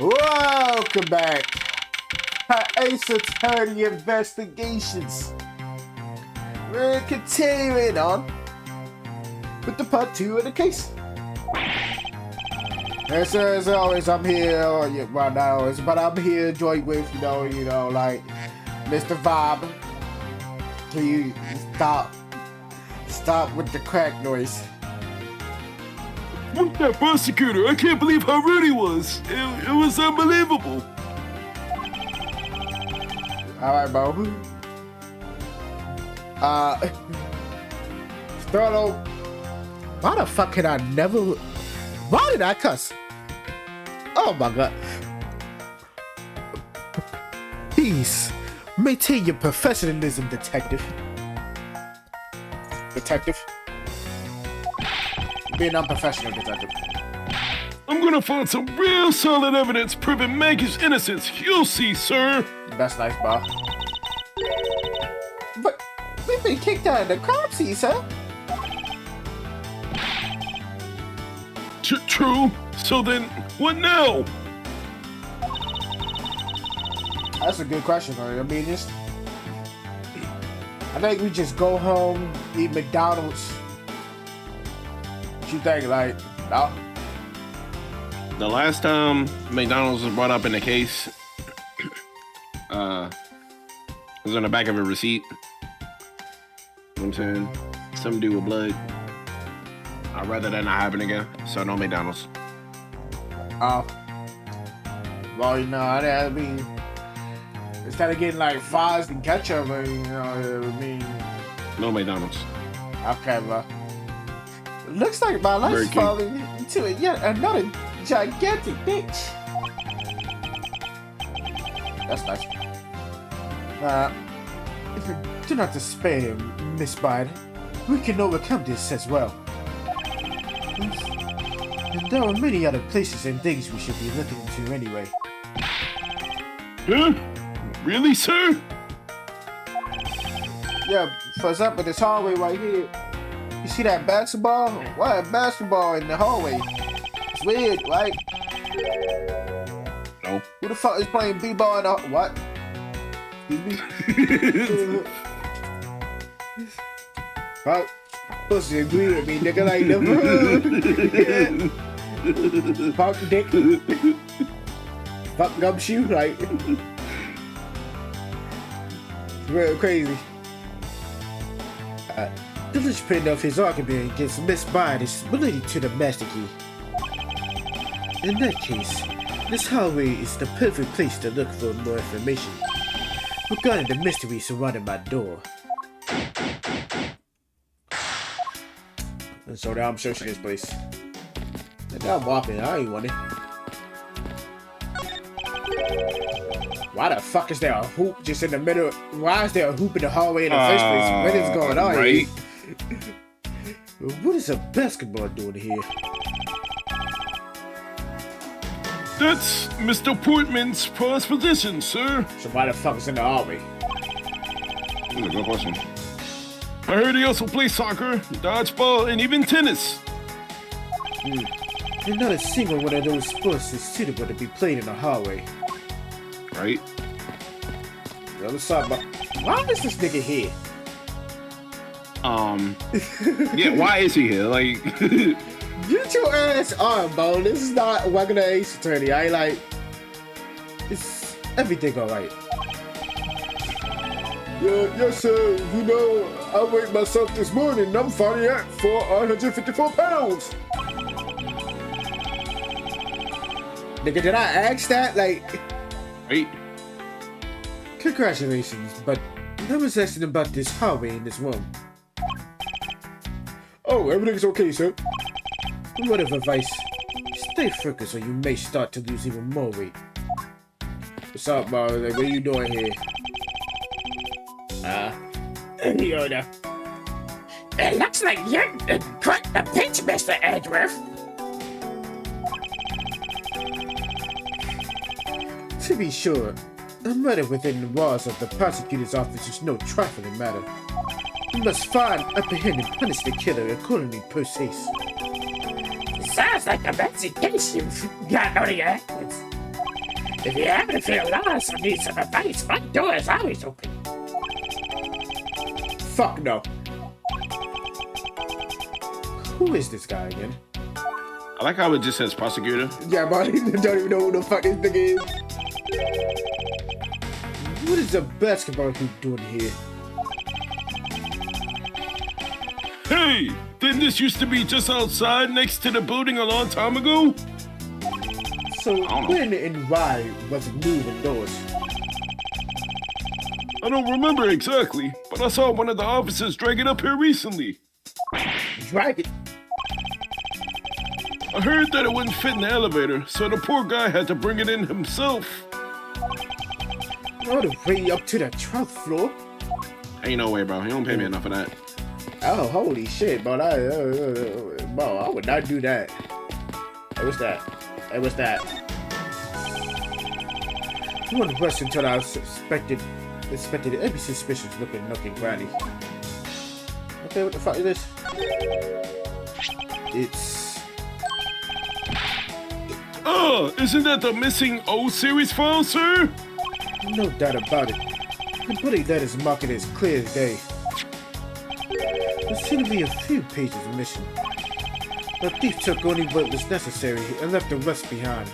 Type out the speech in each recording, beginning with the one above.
Welcome back to Ace Attorney Investigations. We're continuing on with the part 2 of the case. And so as always, I'm here, well not always, but I'm here joined with, like Mr. Vibe. Can you stop with the crack noise? With that prosecutor, I can't believe how rude he was. It was unbelievable. Alright, bro. Starlo, why the fuck can I never... Why did I cuss? Oh my god. Please, maintain your professionalism, detective. Being unprofessional, detective. I'm gonna find some real solid evidence proving Maggie's innocence. You'll see, sir. That's nice, bro. But we've been kicked out of the crime scene, sir. True. So then, what now? That's a good question, bro. I mean, I think we just go home, eat McDonald's. What you think, like, no? The last time McDonald's was brought up in the case, was on the back of a receipt. You know what I'm saying? Something to do with blood. I'd rather that not happen again, so no McDonald's. Oh. Well, I mean, instead of getting like fries and ketchup, I mean... No McDonald's. Okay, bro. Looks like my life's falling into yet another gigantic bitch. That's nice. Do not despair, Miss Biden. We can overcome this as well. And there are many other places and things we should be looking into anyway. Huh? Really, sir? Yeah, for example, this hallway right here. You see that basketball? Why a basketball in the hallway? It's weird, right? No. Who the fuck is playing b-ball in the... What? Excuse me? Right? Pussy agree with me, nigga, like the fuck dick. Fuck gumshoe, like... Real crazy. The linchpin of his argument against Miss Biden's related to the master key. In that case, this hallway is the perfect place to look for more information regarding the mystery surrounding my door. And so now I'm searching this place. And now I'm walking, I ain't want it. Why the fuck is there a hoop just in the middle? Why is there a hoop in the hallway in the first place? What is going on right? here? What is a basketball doing here? That's Mr. Portman's prized position, sir. So why the fuck is in the hallway? That's a good question. I heard he also plays soccer, dodgeball, and even tennis. And not a single one of those sports is suitable to be played in the hallway. Right? What's up, why is this nigga here? Yeah, why is he here? Like, get your ass on, bro. This is not regular Ace Attorney. I ain't like, it's everything alright. Yeah, yes, sir. I weighed myself this morning and I'm finally at 454 pounds. Nigga, did I ask that? Like, right? Congratulations, but I was asking about this hallway in this room. Oh, everything's okay, sir. Word of advice, stay focused or you may start to lose even more weight. What's up, bro? Like, what are you doing here? Yoda. It looks like you're quite the pinch, Mr. Edgeworth. To be sure, a murder within the walls of the prosecutor's office is no trifling matter. We must find, apprehend, and punish the killer accordingly per se. Sounds like a messy case you've got on your hands. If you happen to feel lost or need some advice, my door is always open. Fuck no. Who is this guy again? I like how it just says prosecutor. Yeah, but I don't even know who the fuck this nigga is. What is the basketball hoop doing here? Hey, didn't this used to be just outside next to the building a long time ago? So when and why was it moved indoors? I don't remember exactly, but I saw one of the officers drag it up here recently. Drag it? I heard that it wouldn't fit in the elevator, so the poor guy had to bring it in himself. All the way up to the 12th floor? Ain't no way, bro. He don't pay me enough for that. Oh, holy shit, bro. Bro, I would not do that. Hey, what's that? Hey, what's that? You want to rush until I suspected every suspicious looking granny. Okay, what the fuck is this? It's... Oh, isn't that the missing O series file, sir? No doubt about it. The bullet that is marked as clear as day. There seem to be a few pages missing. The thief took only what was necessary and left the rest behind.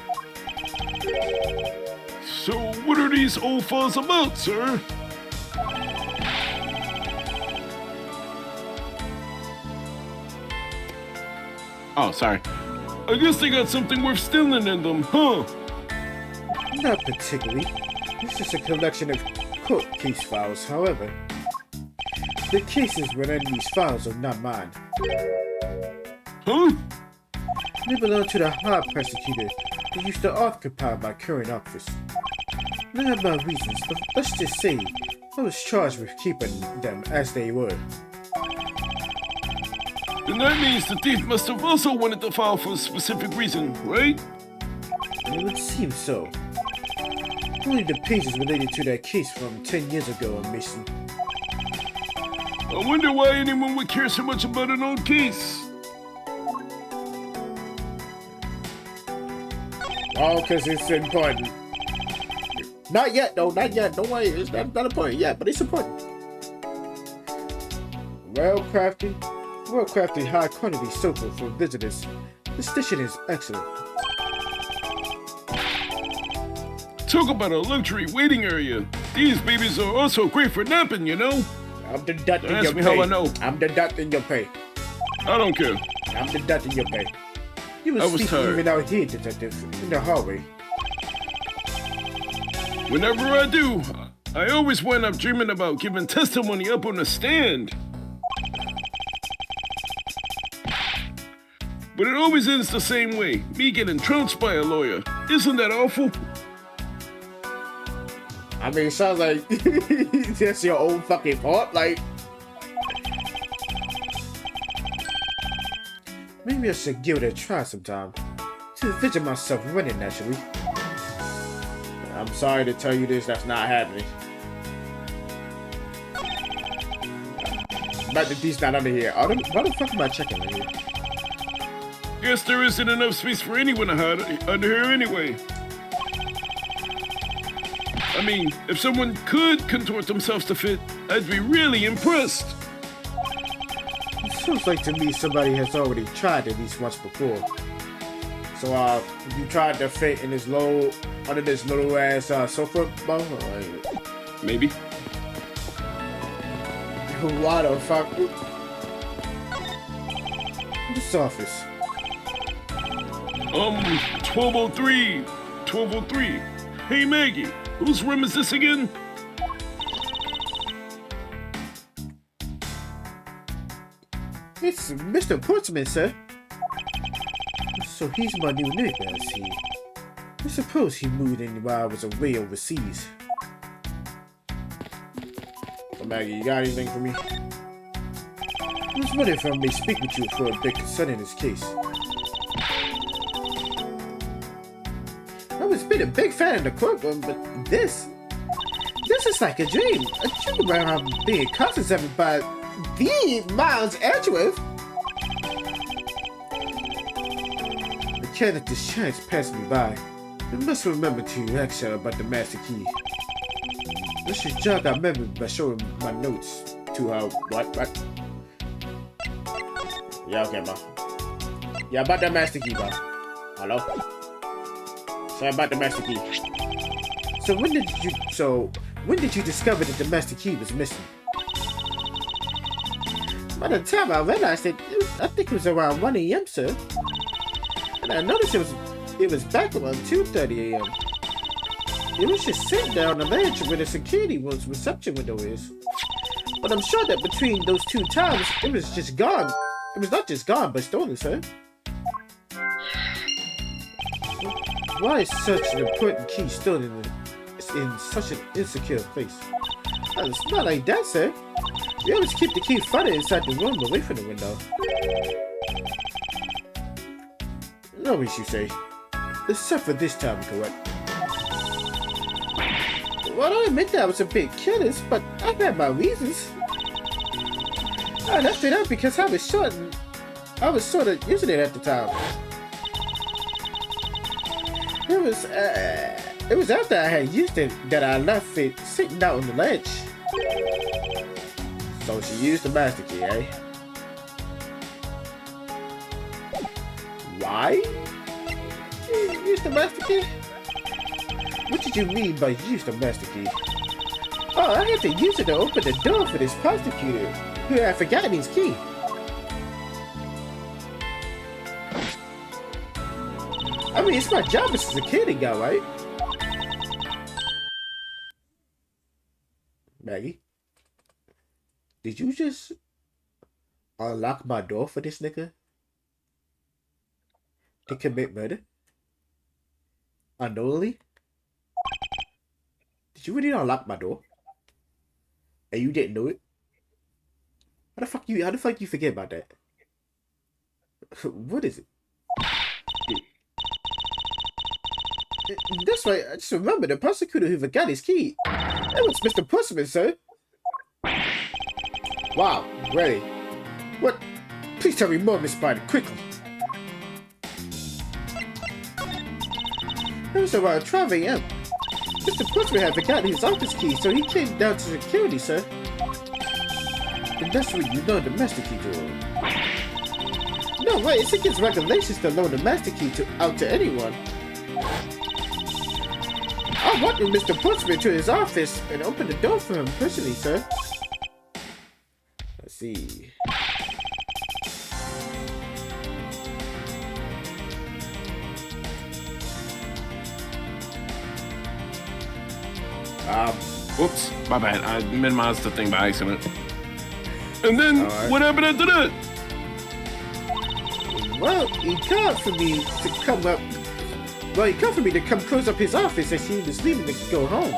So, what are these old files about, sir? Oh, sorry. I guess they got something worth stealing in them, huh? Not particularly. This is a collection of court case files, however. The cases within these files are not mine. Huh? They belong to the high prosecutor who used to occupy my current office. I have my reasons, but let's just say I was charged with keeping them as they were. Then that means the thief must have also wanted the file for a specific reason, right? It would seem so. Only the pages related to that case from 10 years ago are missing. I wonder why anyone would care so much about an old case. Oh, because it's important. Not yet, though. Not yet. Don't worry. It's not important yet, but it's important. Well-crafted, high-quality sofa for visitors. The station is excellent. Talk about a luxury waiting area. These babies are also great for napping, you know? I'm deducting Ask your me pay. how I know. I'm deducting your pay. I don't care. I'm deducting your pay. You I were was sleeping tired. even out here, detective, in the hallway. Whenever I do, I always wind up dreaming about giving testimony up on the stand. But it always ends the same way, me getting trounced by a lawyer. Isn't that awful? I mean, it sounds like that's your own fucking fault. Like, maybe I should give it a try sometime. To envision myself winning, naturally. I'm sorry to tell you this, that's not happening. But the D's not under here. Why the fuck am I checking right here? Guess there isn't enough space for anyone to hide under here anyway. I mean, if someone could contort themselves to fit, I'd be really impressed. It feels like to me somebody has already tried at least once before. So, you tried to fit in this under this little ass sofa, bro? Maybe. Why the fuck? This office. 1203. 1203. Hey, Maggie, whose room is this again? It's Mr. Portsman, sir. So he's my new neighbor, I see. I suppose he moved in while I was away overseas. So Maggie, you got anything for me? I was wondering if I may speak with you for a bit concerning this case. I was been a big fan of the courtroom, but this is like a dream. A dream where I'm being constantly by the Miles Edgeworth. The cat at this chance passed me by. You must remember to ask her about the master key. This should jog our memory by showing my notes to her. What? Yeah, okay, bro. Yeah, about the master key, bro. Hello? Say about the master key. So when did you discover that the master key was missing? By the time I realized it, I think it was around 1 a.m., sir. And I noticed it was back around 2:30 a.m. It was just sitting there on the ledge where the security room's reception window is. But I'm sure that between those two times, it was just gone. It was not just gone, but stolen, sir. Why is such an important key stolen in such an insecure place? It's not like that, sir. We always keep the key further inside the room away from the window. No issue, say. Except for this time, correct? Well, I admit that I was a bit careless, but I had my reasons. I left it out because I was sort of using it at the time. It was after I had used it that I left it sitting out on the ledge. So she used the master key, eh? Why? You used the master key? What did you mean by use the master key? Oh, I had to use it to open the door for this prosecutor who had forgotten his key. I mean, it's my job as a security guy, right? Maggie? Did you just unlock my door for this nigga to commit murder? Unknowingly? Did you really unlock my door? And you didn't know it? How the fuck you forget about that? What is it? That's right, I just remember the prosecutor who forgot his key. That was Mr. Pussman, sir. Wow, really? What? Please tell me more, Miss Spider, quickly. It was around 12 a.m. Mr. Pussman had forgotten his office key, so he came down to security, sir. And that's when you loaned the master key to him. No way, it's against regulations to loan the master key out to anyone. I wanted Mr. Pussman to his office and open the door for him personally, sir. Let's see. Whoops, my bad. I minimized the thing by accident. And then, what happened after that? Well, he called for me to come up. Well, he called for me to come close up his office as he was leaving to go home.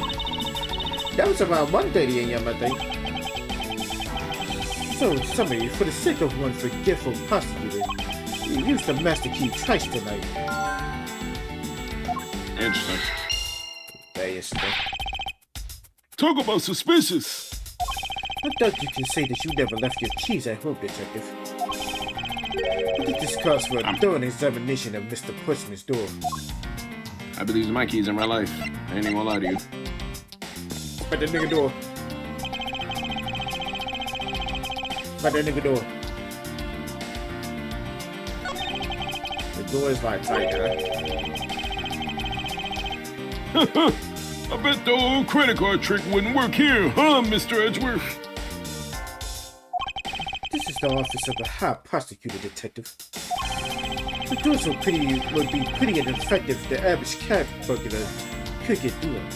That was around 1:30 a.m., I think. So, in summary, for the sake of one forgetful prosecutor, he used the master key twice tonight. Interesting. Very interesting. Talk about suspicious. I doubt you can say that you never left your keys at home, Detective. What did this cause for a thorough examination of Mr. Pussman's door? I believe my keys in real life. I ain't even gonna lie to you. By that nigga door. By that nigga door. The door is like tight, huh? I bet the old credit card trick wouldn't work here, huh, Mr. Edgeworth? This is the office of the High Prosecutor, Detective. The doors would be pretty ineffective if the average cat burglar could get through them.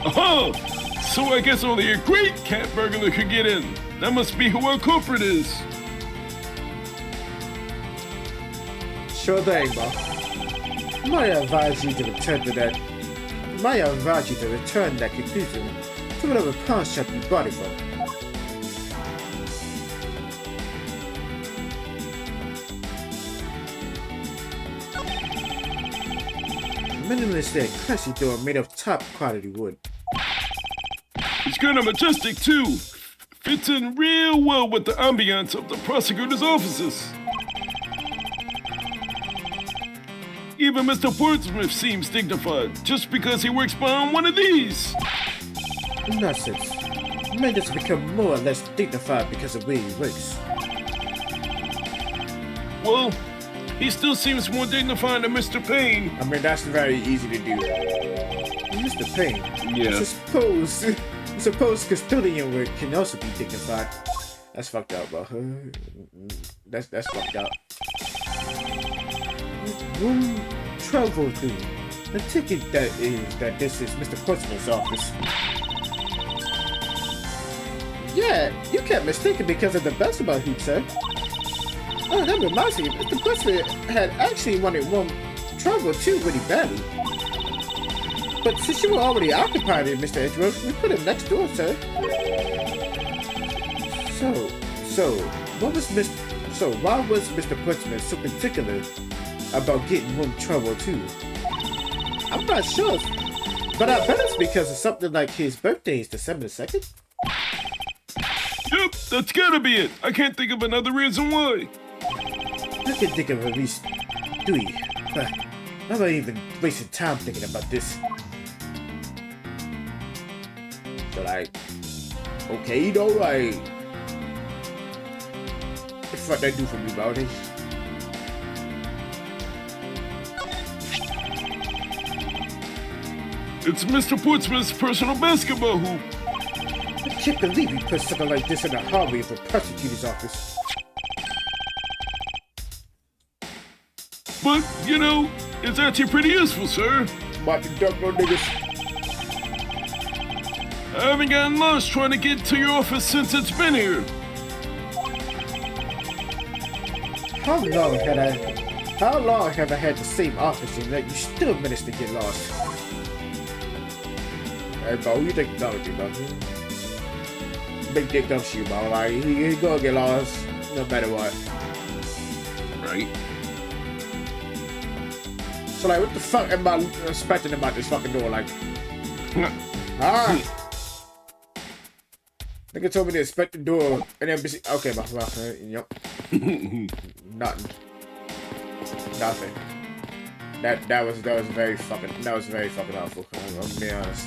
Aha! So I guess only a great cat burglar could get in. That must be who our culprit is. Sure thing, boss. Might I advise you to return that conclusion to whatever pawn shop you bought it from. Minimalist and classy door made of top quality wood. It's kind of majestic too. Fits in real well with the ambiance of the prosecutor's offices. Even Mr. Portsmouth seems dignified just because he works behind one of these. Nonsense. Man doesn't become more or less dignified because of where he works. Well, he still seems more dignified than Mr. Payne. I mean, that's very easy to do. Mr. Payne. Yeah. Suppose custodian work can also be dignified. That's fucked up, bro. That's fucked up. Room 1202. The ticket that this is Mr. Portsmouth's office. Yeah, you can't mistake it because of the basketball hoop, sir. Oh, that reminds me, Mr. Portsmouth had actually wanted room 1202 really badly. But since you were already occupied it, Mr. Edgeworth, we put him next door, sir. Why was Mr. Portsmouth so particular about getting room 1202? I'm not sure, but I bet it's because of something like his birthday is December 2nd. Yep, that's gotta be it. I can't think of another reason why. I can think of at least 3, but I'm not even wasting time thinking about this. So like, okay though, like, what the fuck that do for me, bro? It's Mr. Portsmouth's personal basketball hoop. I can't believe he put something like this in the hallway of the prosecutor's office. But, you know, it's actually pretty useful, sir. About to duck no niggas. I haven't gotten lost trying to get to your office since it's been here. How long have I had the same office and that you still managed to get lost? Hey, bro, who you think you're talking about? Big dick dump shoe, bro. Like, he gonna get lost no matter what. Right. So, like, what the fuck am I expecting about this fucking door? Like, nigga told me to inspect the door and then be okay, yep. Nothing. That was very fucking helpful. I'm gonna be honest.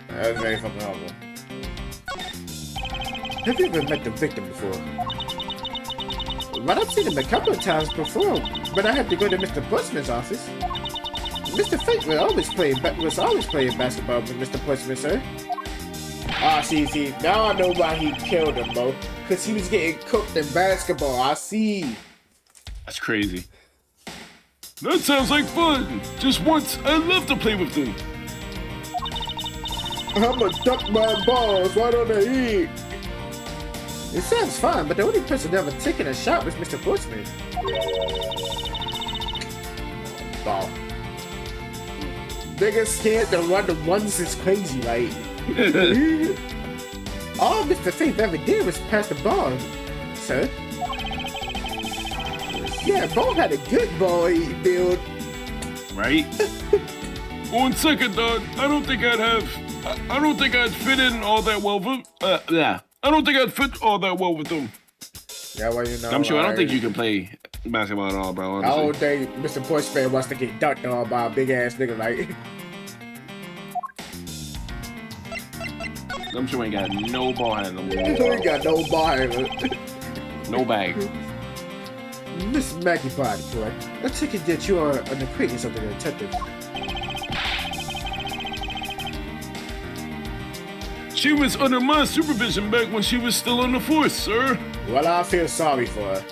That was very fucking helpful. Have you ever met the victim before? But I've seen him a couple of times before, but I had to go to Mr. Portsmouth's office. Mr. Fate was always playing basketball with Mr. Portsmouth, sir. Ah, see, now I know why he killed him, bro. Cause he was getting cooked in basketball. I see. That's crazy. That sounds like fun. Just once, I'd love to play with them. I'ma duck my balls. Why don't they eat? It sounds fun, but the only person ever taking a shot was Mr. Portsmouth. Ball. Niggas scared to run the ones is crazy, like. All Mr. Faith ever did was pass the ball, sir. Yeah, Bo had a good ball build. Right? On second thought, I don't think I'd fit in all that well with, I don't think I'd fit all that well with them. Yeah, well, you know. I'm sure I don't think you can play basketball at all, bro. Honestly. I don't think Mr. Portsmouth wants to get dunked on by a big ass nigga like. I'm sure ain't got no ball handle. He ain't got no ball handle. No bag. Miss Maggie Body, correct? I take it that you are an acquaintance of the detective. She was under my supervision back when she was still on the force, sir. Well, I feel sorry for her.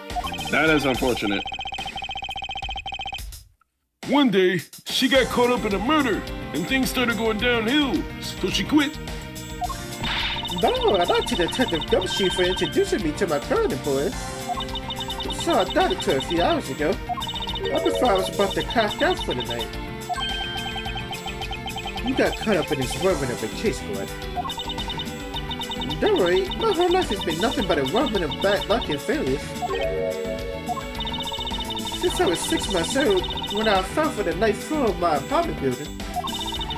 That is unfortunate. One day, she got caught up in a murder, and things started going downhill, so she quit. No, I'd like to Detective Gumshoe for introducing me to my current employer. Saw a doctor a few hours ago. I before I was about to crash out for the night. You got caught up in this whirlwind of a chase, correct? Don't worry, my whole life has been nothing but a whirlwind of bad luck and failures. Since I was 6 months old, when I fell for the ninth floor of my apartment building,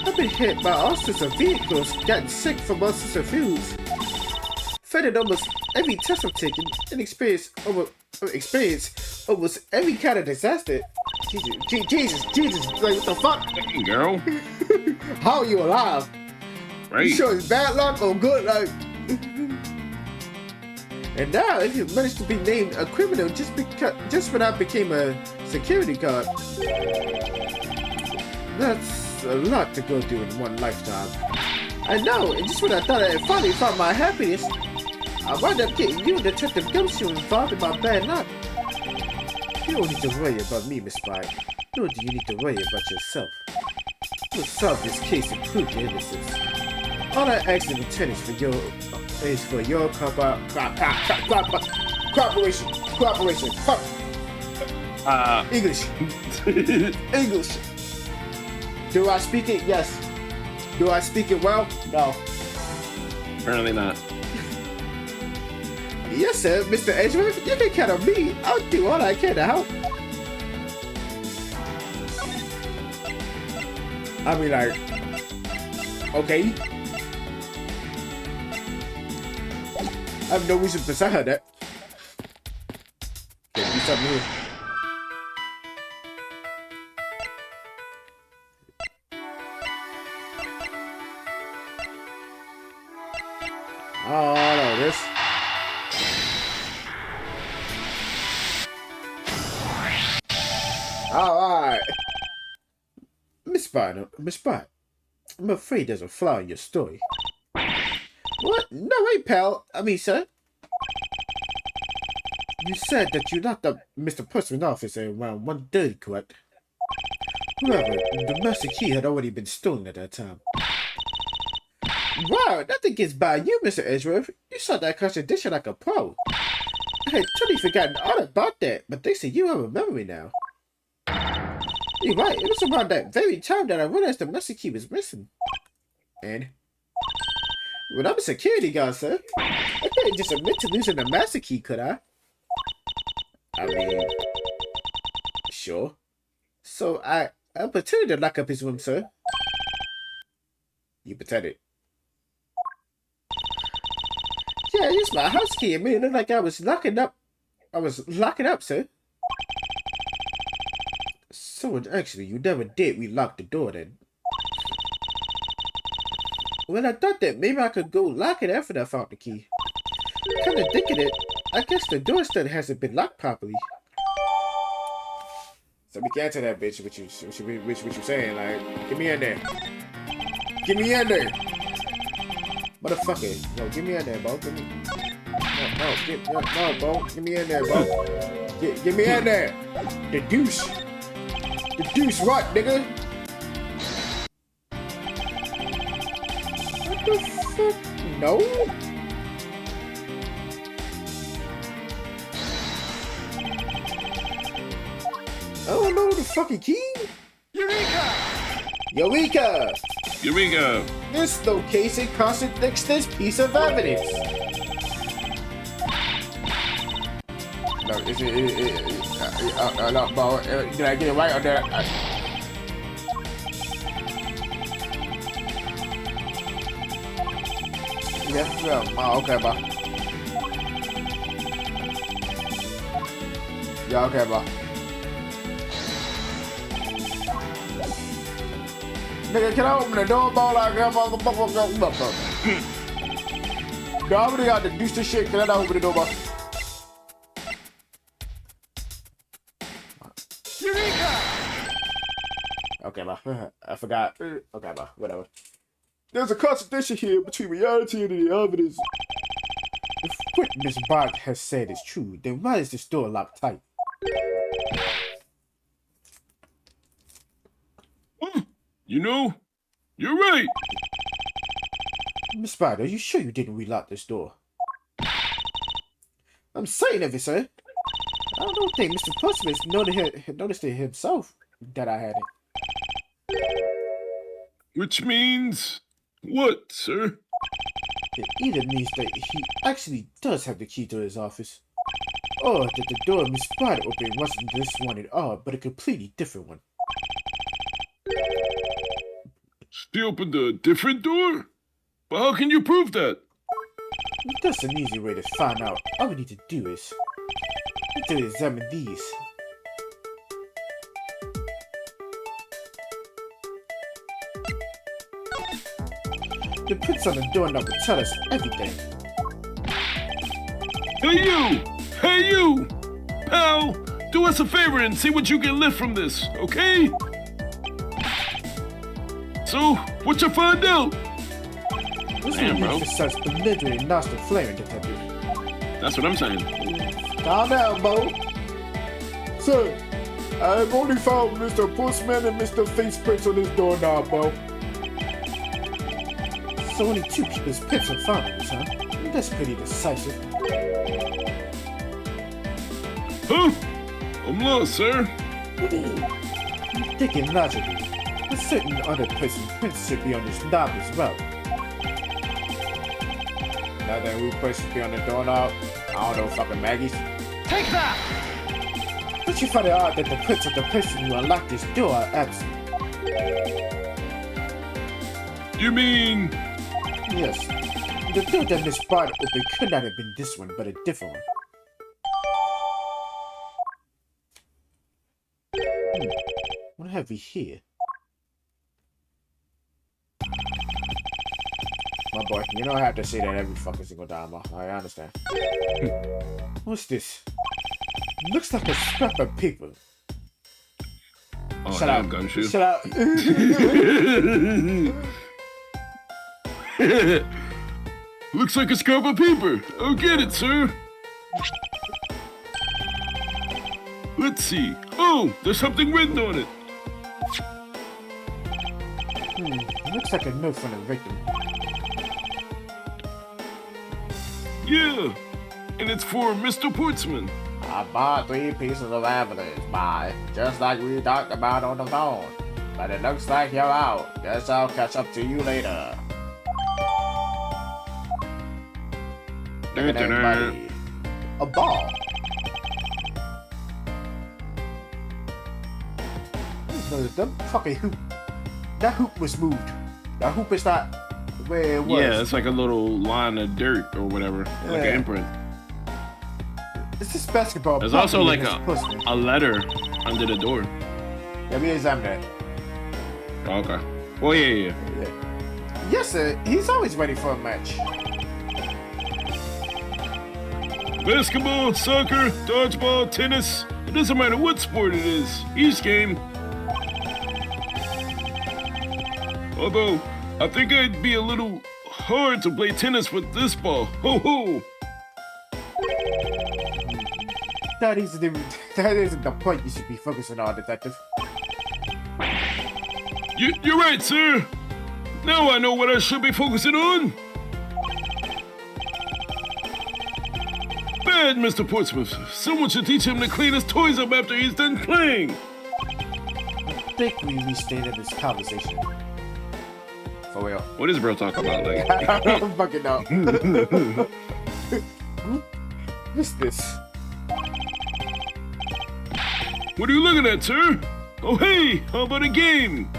I've been hit by all sorts of vehicles, gotten sick from all sorts of foods, failed almost every test I've taken, and experienced almost every kind of disaster. Jesus, like, what the fuck? Hey, girl. How are you alive? Right. You sure it's bad luck or good luck? And now you managed to be named a criminal just when I became a security guard. That's a lot to go through in one lifetime. I know, and just when I thought I had finally found my happiness, I wound up getting you and Detective Gumshoe involved in my bad luck. You don't need to worry about me, Miss Spy. Nor do you need to worry about yourself. We'll solve this case and prove your innocence. All I ask in return is for your cooperation. English. English. Do I speak it? Yes. Do I speak it well? No. Apparently not. Yes, sir, Mr. Edgeworth. You can count on me. I'll do all I can to help. I mean, like, okay. I have no reason to say that. Okay, do something here. Oh, no, this. Alright. Miss Spy, I'm afraid there's a flaw in your story. What? No way, pal. I mean, sir. You said that you locked up Mr. Pussman's office at around 1:30, correct? However, the master key had already been stolen at that time. Wow, nothing gets by you, Mr. Edgeworth. You saw that contradiction like a pro. I had totally forgotten all about that, but thanks to you, I have a memory now. You're right, it was around that very time that I realized the master key was missing. And? Well, I'm a security guard, sir. I couldn't just admit to losing the master key, could I? I mean, sure. So I pretended to lock up his room, sir. You pretended? Yeah, I used my house key. It made it look like I was locking up. Sir. So actually, you never did relock the door then. Well, I thought that maybe I could go lock it after I found the key. Kind of thinking it, I guess the door still hasn't been locked properly. So we can answer that bitch, what you saying, like, get me in there. Get me in there. Motherfucker. No, get me in there, bro. Get me. No, bro. Get me in there, bro. Get me in there. The deuce. The deuce what, nigga? What the fuck? No? I don't know the fucking key. Eureka! This location contradicts this piece of evidence. No, is it? No, bro. Did I get it right or did I? Yeah. Oh, okay, bro. Yeah, okay, bro. Nigga, can I open the door, bro? Like, motherfucker. I already got to do this shit. Can I not open the door, bro? Okay, bro. I forgot. Okay, bro. Whatever. There's a contradiction here between reality and the evidence. If what Miss Bart has said is true, then why is this door locked tight? You know, you're right. Miss Spider, are you sure you didn't relock this door? I'm certain of it, sir. I don't think Mr. Pussman noticed it himself that I had it. Which means what, sir? It either means that he actually does have the key to his office, or that the door Miss Spider opened wasn't this one at all, but a completely different one. She opened a different door? But how can you prove that? That's an easy way to find out. All we need to do is examine these. The prints on the doorknob will tell us everything. Hey you! Hey you! Pal, do us a favor and see what you can lift from this, okay? So, what you find out? This Damn, will bro. use for such belligerent and nasty flaring, Detective. That's what I'm saying. Calm down, Bo. Sir, I've only found Mr. Postman and Mr. Face prints on this doorknob, Bo. So only 2 people's prints are found, huh? That's pretty decisive. Huh? I'm lost, sir. Thinking logically, a certain other person's prints should be on this knob as well. Now that who prints should be on the doorknob, I don't know, fucking Maggie's. Take that! But you find it odd that the prints of the person who unlocked this door are absent. You mean... Yes. The door that Miss Bart opened could not have been this one, but a different one. What have we here? My boy, you don't have to say that every fucking single time, I understand. What's this? Looks like a scrap of paper. Oh, Shut damn, up. gumshoe. Shut up. Looks like a scrap of paper. I'll get it, sir. Let's see. Oh, there's something written on it. Looks like a note from the victim. Yeah, and it's for Mr. Portsman. I bought 3 pieces of evidence, bye. Just like we talked about on the phone. But it looks like you're out. Guess I'll catch up to you later. Look at everybody. A ball. The fucking hoop. That hoop was moved. That hoop is not where it was. Yeah, it's like a little line of dirt or whatever, like an imprint. It's this basketball. There's also like pussy. a letter under the door. Let me examine that. Oh, okay. Well, yeah. Yes, sir. He's always ready for a match. Basketball, soccer, dodgeball, tennis. It doesn't matter what sport it is. Each game. Although, I think I'd be a little hard to play tennis with this ball. Ho ho! That isn't the point you should be focusing on, Detective. You're right, sir. Now I know what I should be focusing on. Bad, Mr. Portsmouth. Someone should teach him to clean his toys up after he's done playing. I think we restated this conversation. For real. What is bro talking about? Like, I don't fucking know. What's this? What are you looking at, sir? Oh, hey, how about a game?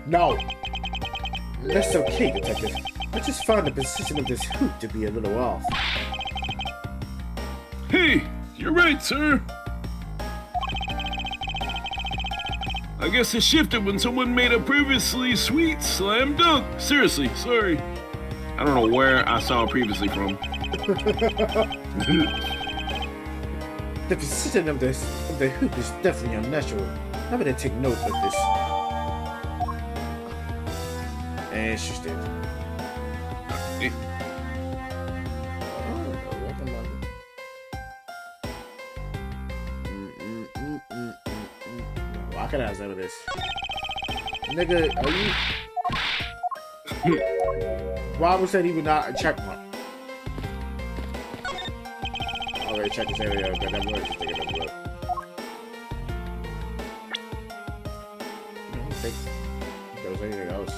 No. That's okay, Detective. I just found the position of this hoop to be a little off. Hey, you're right, sir. I guess it shifted when someone made a previously sweet slam dunk. Seriously, sorry. I don't know where I saw it previously from. The position of the hoop is definitely unnatural. I'm gonna take note of this. Interesting. I can ask none of this. Nigga, are you... Robert said he would not check mark. Already check this area, but that was just thinking of the road. I don't think there was anything else.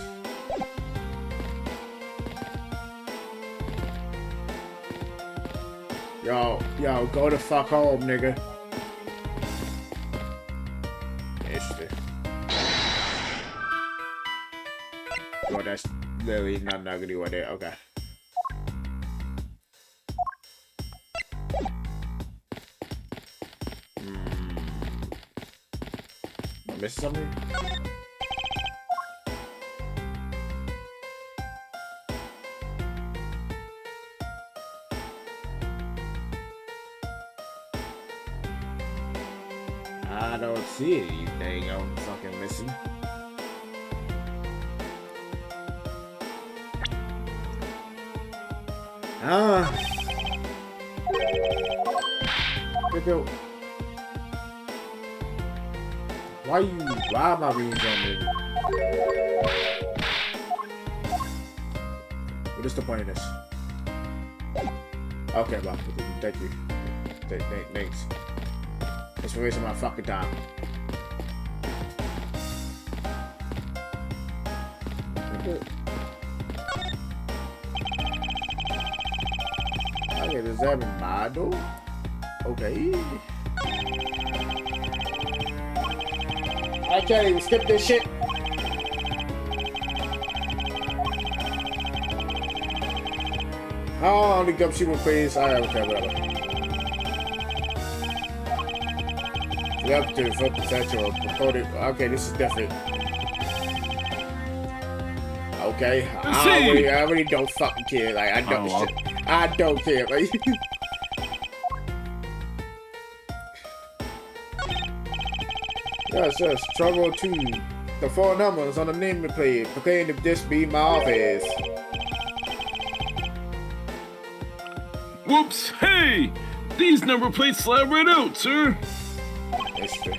Yo, go the fuck home, nigga. Interesting. Well, that's literally not nuggety right there. Okay. Am I missing something? see anything I'm fucking missing. Why am I reading something? What is the point of this? Okay, well, thank you. Thanks. It's for wasting my fucking time. Okay, does that have a model? Okay. I can't even skip this shit. Oh, only gumshoe please. Alright, okay, whatever. You have to flip the central. Okay, this is different. Okay, I really don't fucking care. Like, I don't. I don't care. Like, yes. Trouble 2. The 4 numbers on the nameplate proclaim if this be my office. Whoops! Hey! These number plates slide right out, sir! That's true.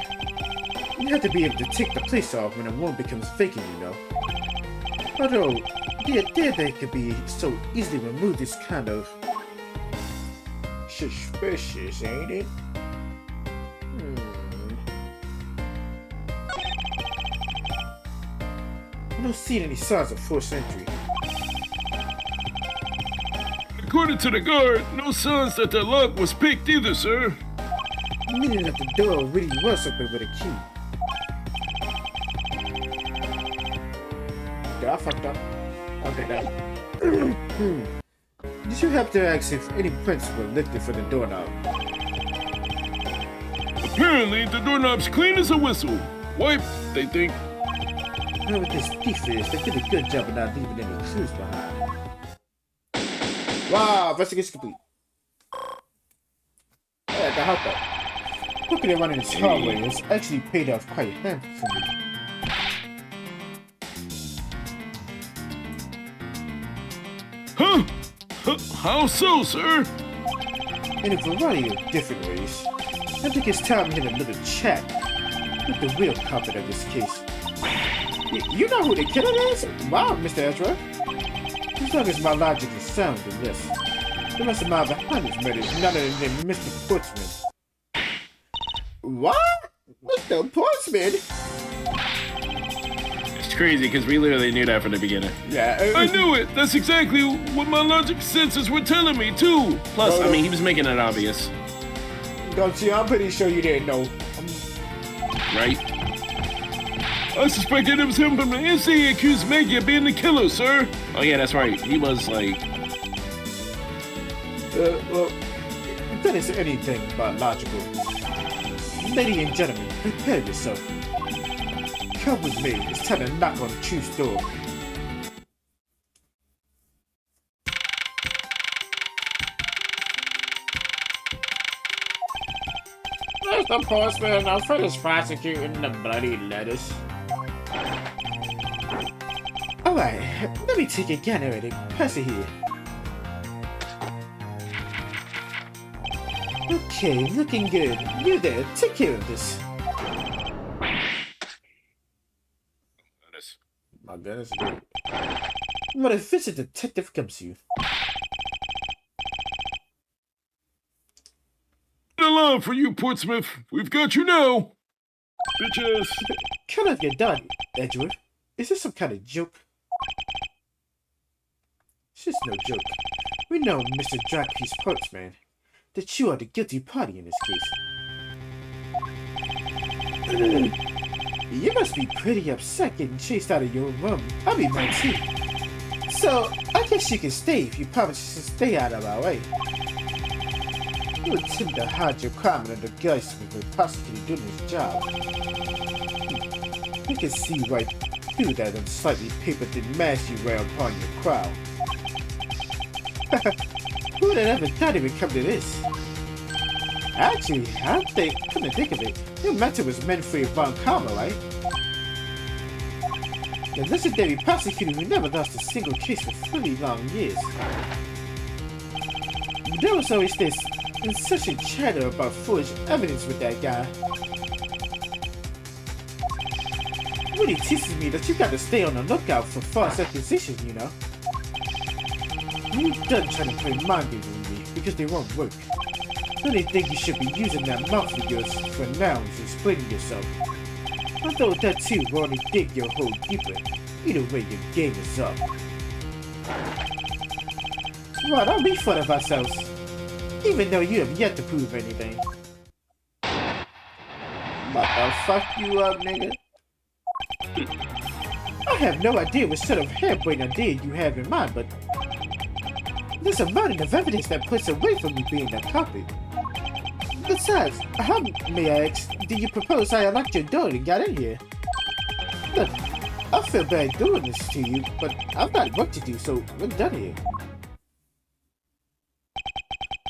You have to be able to take the place off when a one becomes vacant, you know. Although, the idea that it could be so easily removed is kind of suspicious, ain't it? I don't see any signs of forced entry. According to the guard, no signs that the lock was picked either, sir. Meaning that the door really was open with a key. Yeah, I fucked up. Okay, now. Did you have to ask if any prints were lifted for the doorknob? Apparently, the doorknob's clean as a whistle. Wiped, they think. Whoever this thief is, they did a good job of not leaving any clues behind. Wow, investigation complete. Yeah, I can help that. Looking at running this hallway, it's actually paid off quite handsomely. Huh? How so, sir? In a variety of different ways. I think it's time we had a little chat with the real culprit of this case. You know who the killer is? Wow, Mr. Ezra. As long as my logic is sound in this, the rest of my behind this murder is none other than Mr. Portsman. What? Mr. Portsman? It's crazy because we literally knew that from the beginning. Yeah. I knew it! That's exactly what my logic senses were telling me, too! Plus, I mean, he was making it obvious. Don't you? I'm pretty sure you didn't know. Right? I suspected it was him from the instant he accused Maggie of being the killer, sir! Oh yeah, that's right. He was like... Well, if that is anything but logical. Ladies and gentlemen, prepare yourself. Come with me. It's time to knock on the truth's door. Mr. Portsman, I'll finish prosecuting the bloody lettuce. Alright, let me take a gander at it. Pass it here. Okay, looking good. You there, take care of this. My goodness. What a visit detective comes to you. Alarm for you, Portsmouth! We've got you now! Bitches! Cut off your done, Edgeworth. Is this some kind of joke? It's just no joke. We know, Mr. Dragpiece Portsman, that you are the guilty party in this case. You must be pretty upset getting chased out of your room. I mean, mine too. So, I guess you can stay if you promise to stay out of our way. You attempt to hide your crime under the guise of a prosecutor doing his job. You can see right through that unsightly paper thin mask you wear upon your crown. Who would have ever thought it would come to this? Actually, come to think of it, your mentor was Manfred von Karma, right? The legendary prosecutor who never lost a single case for 30 long years. There was always this incessant chatter about forged evidence with that guy. Really teaches me that you gotta stay on the lookout for false accusations, you know? You're done trying to play mind games with me because they won't work. I really think you should be using that mouth of yours for nouns and explaining yourself. Although that too will only dig your hole deeper. Either way, your game is up. Well, don't be fun of ourselves. Even though you have yet to prove anything. What the fuck you up, nigga? I have no idea what sort of harebrained idea you have in mind, but there's a mountain of evidence that puts away from you being a copy. Besides, how, may I ask, do you propose I unlocked your door and got in here? Look, I feel bad doing this to you, but I've got work to do, so we're done here.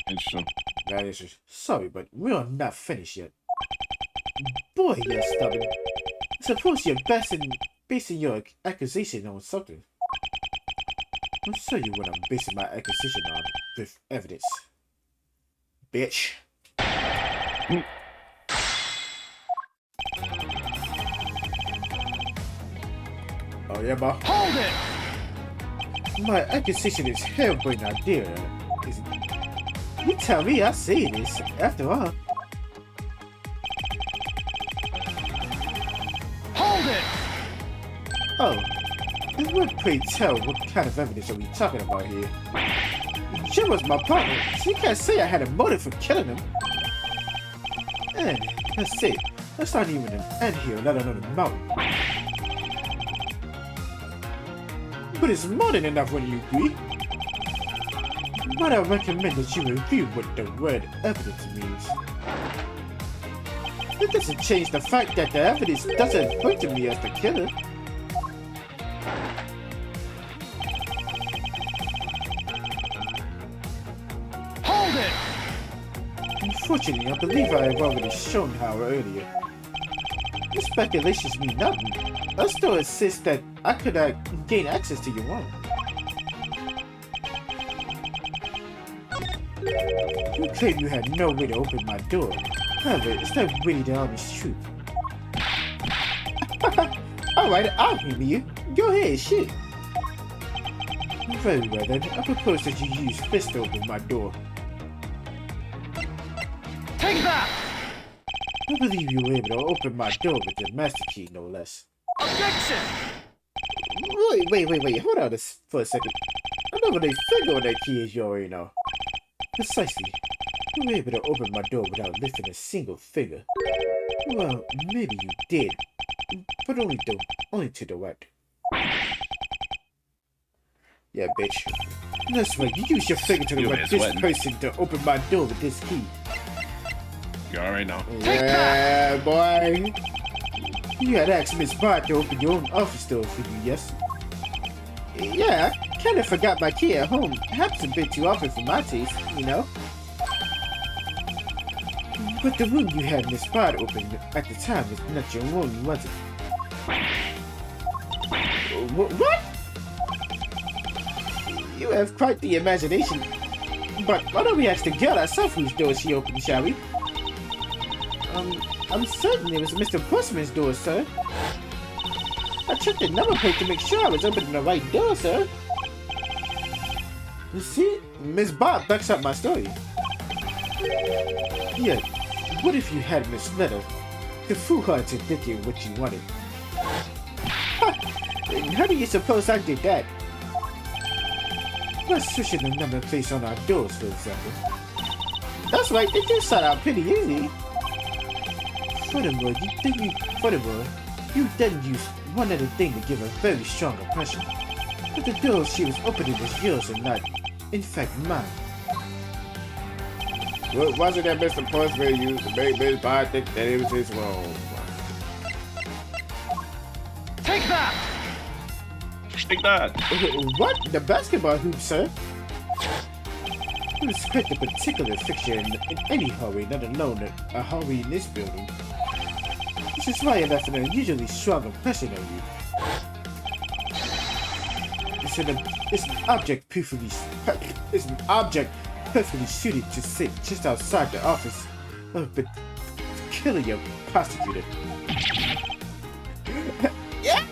Interesting. That is sorry, but we're not finished yet. Boy, you're stubborn. Suppose you're basing your accusation on something. I'll show you what I'm basing my accusation on with evidence. Bitch. Oh yeah, ma? Hold it! My accusation is harebrained idea, isn't it? You tell me I say this, after all. Hold it! Oh, and what, pray tell, what kind of evidence are we talking about here? Jim was my partner, so you can't say I had a motive for killing him. And, let's see, that's not even an anthill, let alone a mountain. But it's more than enough when you agree. But I recommend that you review what the word evidence means. It doesn't change the fact that the evidence doesn't point to me as the killer. Hold it! Unfortunately, I believe I have already shown how earlier. Your speculations mean nothing. I still insist that I could gain access to your room. You claim you had no way to open my door. However, is that really the honest truth? Alright, I'll humor you. Go ahead, shoot. Very well then, I propose that you use fist to open my door. Take that! I believe you were able to open my door with your master key, no less. Objection! Wait, hold on for a second. I know what a finger on that key is, you already know. Precisely. You were able to open my door without lifting a single finger. Well, maybe you did, but only to the right. Yeah, bitch. That's right, you use your finger to the right this person to open my door with this key. You already know. Yeah, boy. You had asked Miss Bart to open your own office door for you, yes? Yeah, I kind of forgot my key at home. Happens a bit too often for my taste, you know? But the room you had Miss Bart open at the time was not your own, was it? What? You have quite the imagination. But why don't we ask the girl herself whose door she opened, shall we? I'm certain it was Mr. Postman's door, sir. I checked the number plate to make sure I was opening the right door, sir. You see, Miss Bob backs up my story. Yeah, what if you had misled her to fool her into thinking what you wanted? How do you suppose I did that? By switching the number plates on our doors, for example. That's right, they do start out pretty easy. Furthermore, you then used one other thing to give a very strong impression. That the door she was opening was yours and not, in fact, mine. Well, wasn't that Mr. Postman used to make Miss Bart think that it was his room? Take that! Take that! What? The basketball hoop, sir? It was quite a particular fixture in any hallway, not alone a hallway in this building. Which is why I left an unusually strong impression on you. It's an object perfectly suited to sit just outside the office of a peculiar prosecutor. Yeah.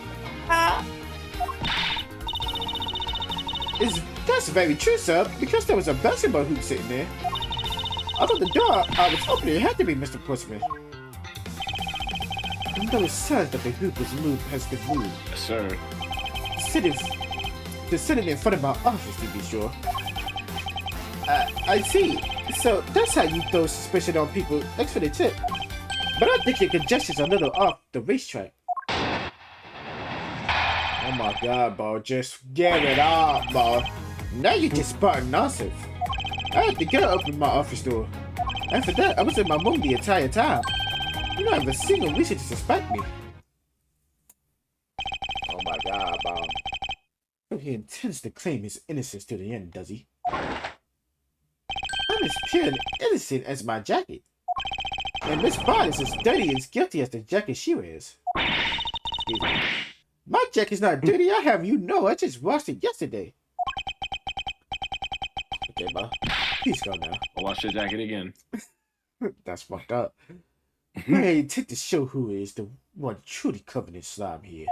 That's very true, sir, because there was a basketball hoop sitting there. Although the door I was opening had to be Mr. Portsmouth. And though it says that the hoop has been moved. Yes, sir. Sitting in front of my office, to be sure. I see. So that's how you throw suspicion on people. Thanks for the tip. But I think your congestion's a little off the racetrack. Oh my god, bro. Just get it off, bro. Now you're just spotting nonsense. I had to get open my office door. After that, I was in my room the entire time. You don't have a single reason to suspect me. Oh my god, bro. So he intends to claim his innocence to the end, does he? I'm as pure and innocent as my jacket. And Miss Bond is as dirty and as guilty as the jacket she wears. Excuse me. My jacket's not dirty, I have you know. I just washed it yesterday. Okay, bro. Please go now. I'll wash your jacket again. That's fucked up. I intend to show who is the one truly covered in slime here.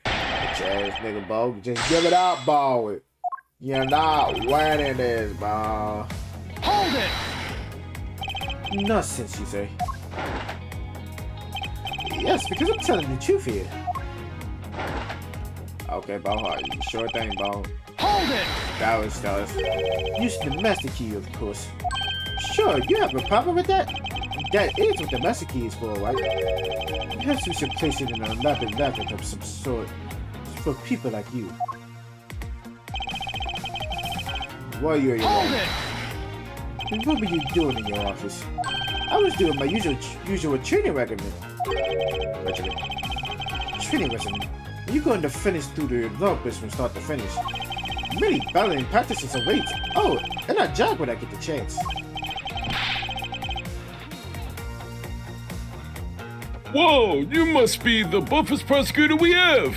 Ass nigga, bro. Just give it up, bro. You're not winning this, bro. Hold it! Nonsense, you say? Yes, because I'm telling the truth here. Okay, bro. Sure thing, bro. Hold it! That was using the master key, of course. Sure, you have a problem with that? That is what the master key is for, right? Perhaps we should place it in an elaborate labyrinth of some sort for people like you. While you're in your and what were you doing in your office? I was doing my usual training regimen. Training regimen? You're going to finish through the log from start to finish. Many ballet practices await. Oh, and I jog when I get the chance. Whoa, you must be the buffest prosecutor we have!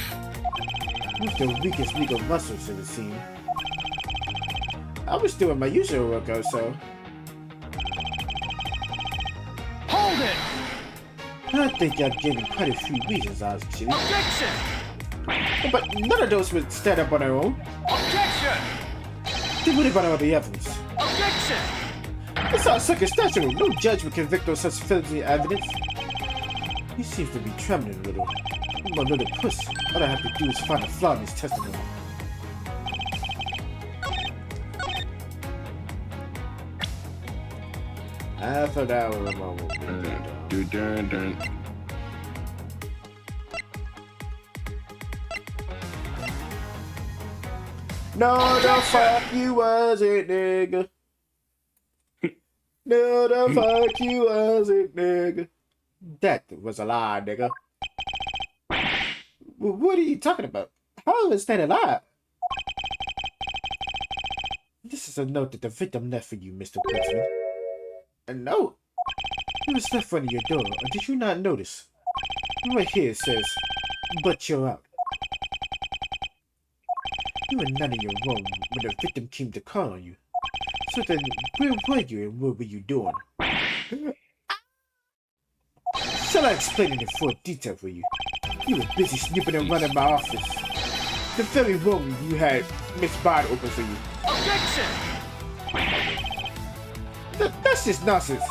With the weakest legal muscles in the scene. I was doing my usual workout, so. Hold it! I think I've given quite a few reasons, actually. Objection! But none of those would stand up on their own. Objection! Then what about all the evidence? Objection! It's all circumstantial. No judge would convict on such flimsy evidence. He seems to be trembling a little. I'm a little puss. All I have to do is find a flaw in his testimony. Half an hour a moment. No, the fuck you wasn't, nigga. No, the fuck you wasn't, nigga. That was a lie, nigga. What are you talking about? How is that a lie? This is a note that the victim left for you, Mr. Portsmouth. A note? It was left under your door, or did you not notice? Right here it says, "But you're out." You were not in your room when the victim came to call on you. So then, where were you and what were you doing? Shall I explain it in full detail for you? You were busy snooping around in my office. The very room you had Miss Bond open for you. Objection! That's just nonsense.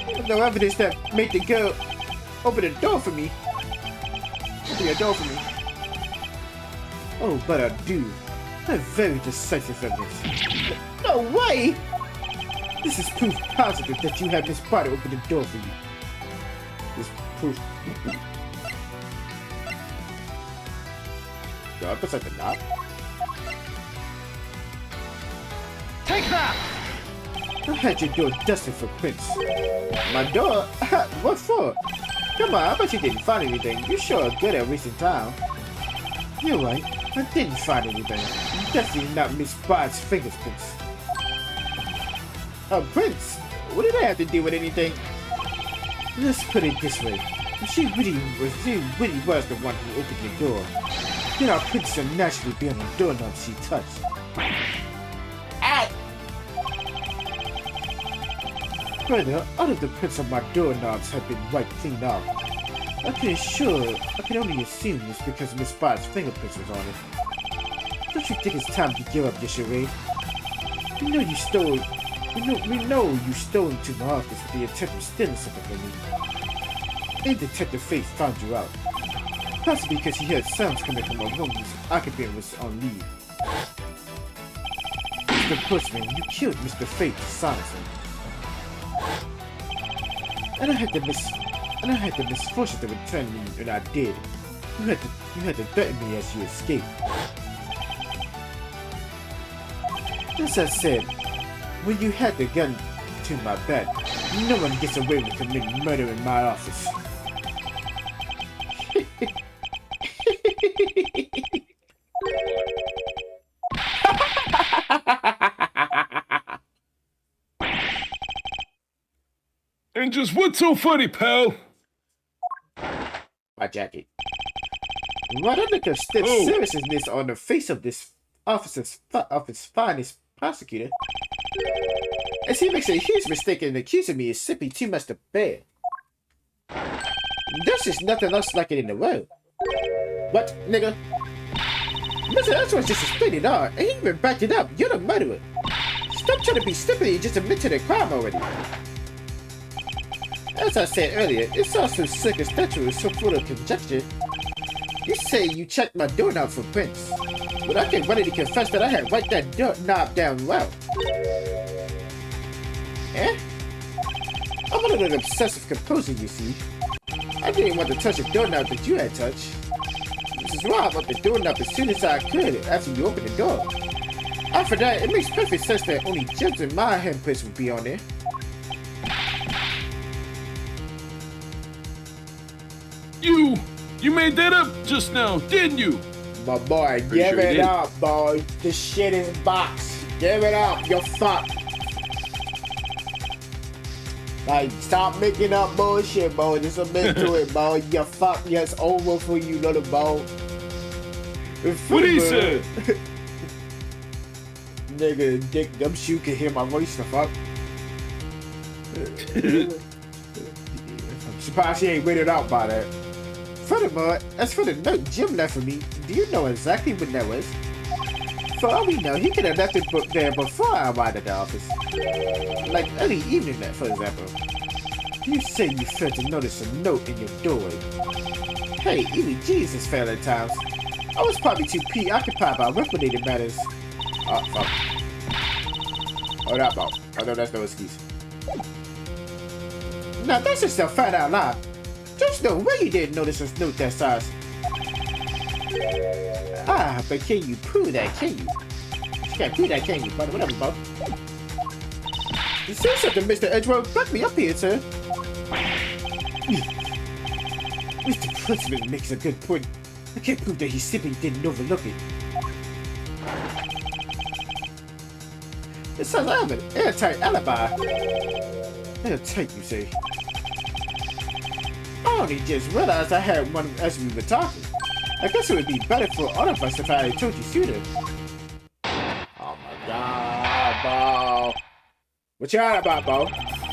There's no evidence that made the girl open the door for me. Open the door for me. Oh, but I do. I have very decisive evidence. No way! This is proof positive that you had Miss Bond open the door for you. This proof. No, it looks like a knot. Take that! I had your door dusted for prints. My door? What for? Come on, I bet you didn't find anything. You sure are good at wasting time. You're right. I didn't find anything. Definitely not Miss Bond's fingerprints. Prince, what did I have to do with anything? Let's put it this way. If she really was the one who opened the door, then our princess would naturally be on the doorknob she touched. Further, all of the prints on my doorknobs have been wiped clean off. I can only assume it's because Miss Spot's fingerprints was on it. Don't you think it's time to give up this charade? We know you stole into my office with the intent of stealing something from me. And Detective Faith found you out. Possibly because he heard sounds coming from a room whose occupant was on leave. Mr. Postman, you killed Mr. Faith silently. And I had the misfortune to return me when I did. You had to threaten me as you escaped. As I said, when you had the gun to my back, no one gets away with committing murder in my office. And just what's so funny, pal? My jacket. What a look of stiff seriousness on the face of this officer's finest prosecutor. As he makes a huge mistake in accusing me of simply too much to bear. There's just nothing else like it in the world. What, nigga? Mr. Edgeworth just explained it all, and he even backed it up. You're the murderer. Stop trying to be stupid and just admit to the crime already. As I said earlier, it's all so circumstantial, so full of conjecture. You say you checked my doorknob for prints, but I can ready to confess that I had wiped that doorknob down well. Eh? I'm a little obsessive composer, you see. I didn't want to touch the doorknob that you had touched. This is why I want the doorknob as soon as I could after you opened the door. After that, it makes perfect sense that only Jim's and my handprints would be on there. You made that up just now, didn't you? My boy, give it up, boy. This shit is box. Give it up, you're fucked. Like, stop making up bullshit, boy. Just admit to it, boy. You're fucked. It's over for you, little boy. What he said? Nigga, Dick, them shoe can hear my voice, the fuck. I'm surprised he ain't weirded out by that. Furthermore, as for the note Jim left for me, do you know exactly when that was? For all we know, he could have left it there before I arrived at the office. Like early evening, for example. You say you failed to notice a note in your doorway. Hey, even Jesus failed at times. I was probably too preoccupied by work-related matters. Oh, fuck. Hold up, Bob. Oh, no, that's no excuse. Now, that's just a fat out lie. There's no way you didn't notice a note that size. Ah, but can you prove that, can you? You can't prove that, can you? But whatever, Bob. You say something, Mr. Edgeworth. Back me up here, sir. Mr. Principal makes a good point. I can't prove that he simply didn't overlook it. Besides, I have an airtight alibi. Airtight, you say? I only just realized I had one as we were talking. I guess it would be better for all of us if I had told you sooner. Oh my god, Bo. What you on about, Bo?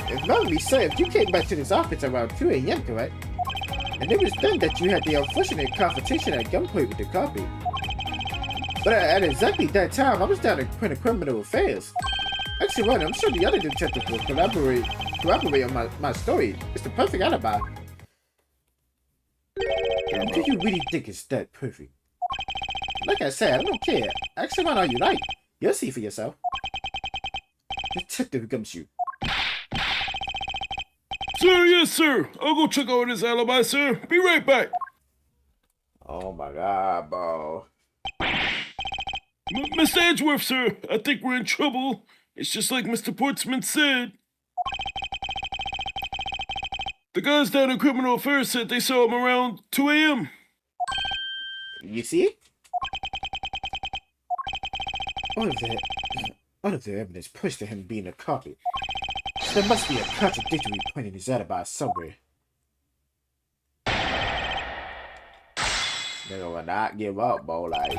If memory serves, you came back to this office around 2 a.m., correct? And it was then that you had the unfortunate confrontation at gunpoint with the copy. But at exactly that time, I was down in criminal affairs. Actually, I'm sure the other detective will corroborate on my story. It's the perfect alibi. Do you really think it's that perfect? Like I said, I don't care. Ask around all you like. You'll see for yourself. Detective Gumshoe. Sir, yes, sir. I'll go check out his alibi, sir. Be right back. Oh my god, bro. Mr. Edgeworth, sir. I think we're in trouble. It's just like Mr. Portsman said. The guys down in criminal affairs said they saw him around 2 a.m. You see? All of the evidence points to him being a copy. There must be a contradictory point in his alibi somewhere. Nigga will not give up, bro. Like,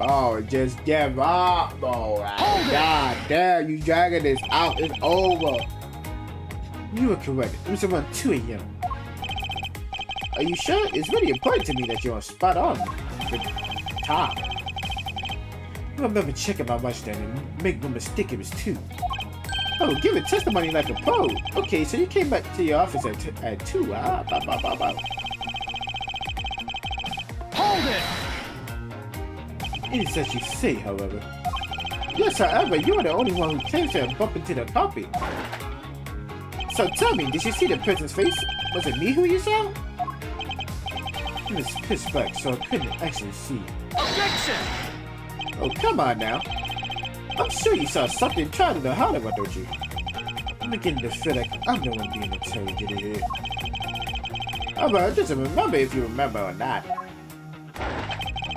oh, just give up, bro. Like, God damn, you dragging this out. It's over. You were correct. It was around 2 a.m. Are you sure? It's really important to me that you're spot on the time. I remember checking my watch then and make no mistake, it was 2. Oh, giving testimony like a pro. Okay, so you came back to your office at 2. Hold it! It is as you say, however. Yes, however, you are the only one who claims to have bumped into the carpet. So tell me, did you see the person's face? Was it me who you saw? It was pitch black, so I couldn't actually see. Objection! Oh, come on now. I'm sure you saw something trying to holler about, don't you? I'm beginning to feel like I'm the one being interrogated here. Oh, well, it doesn't remember if you remember or not.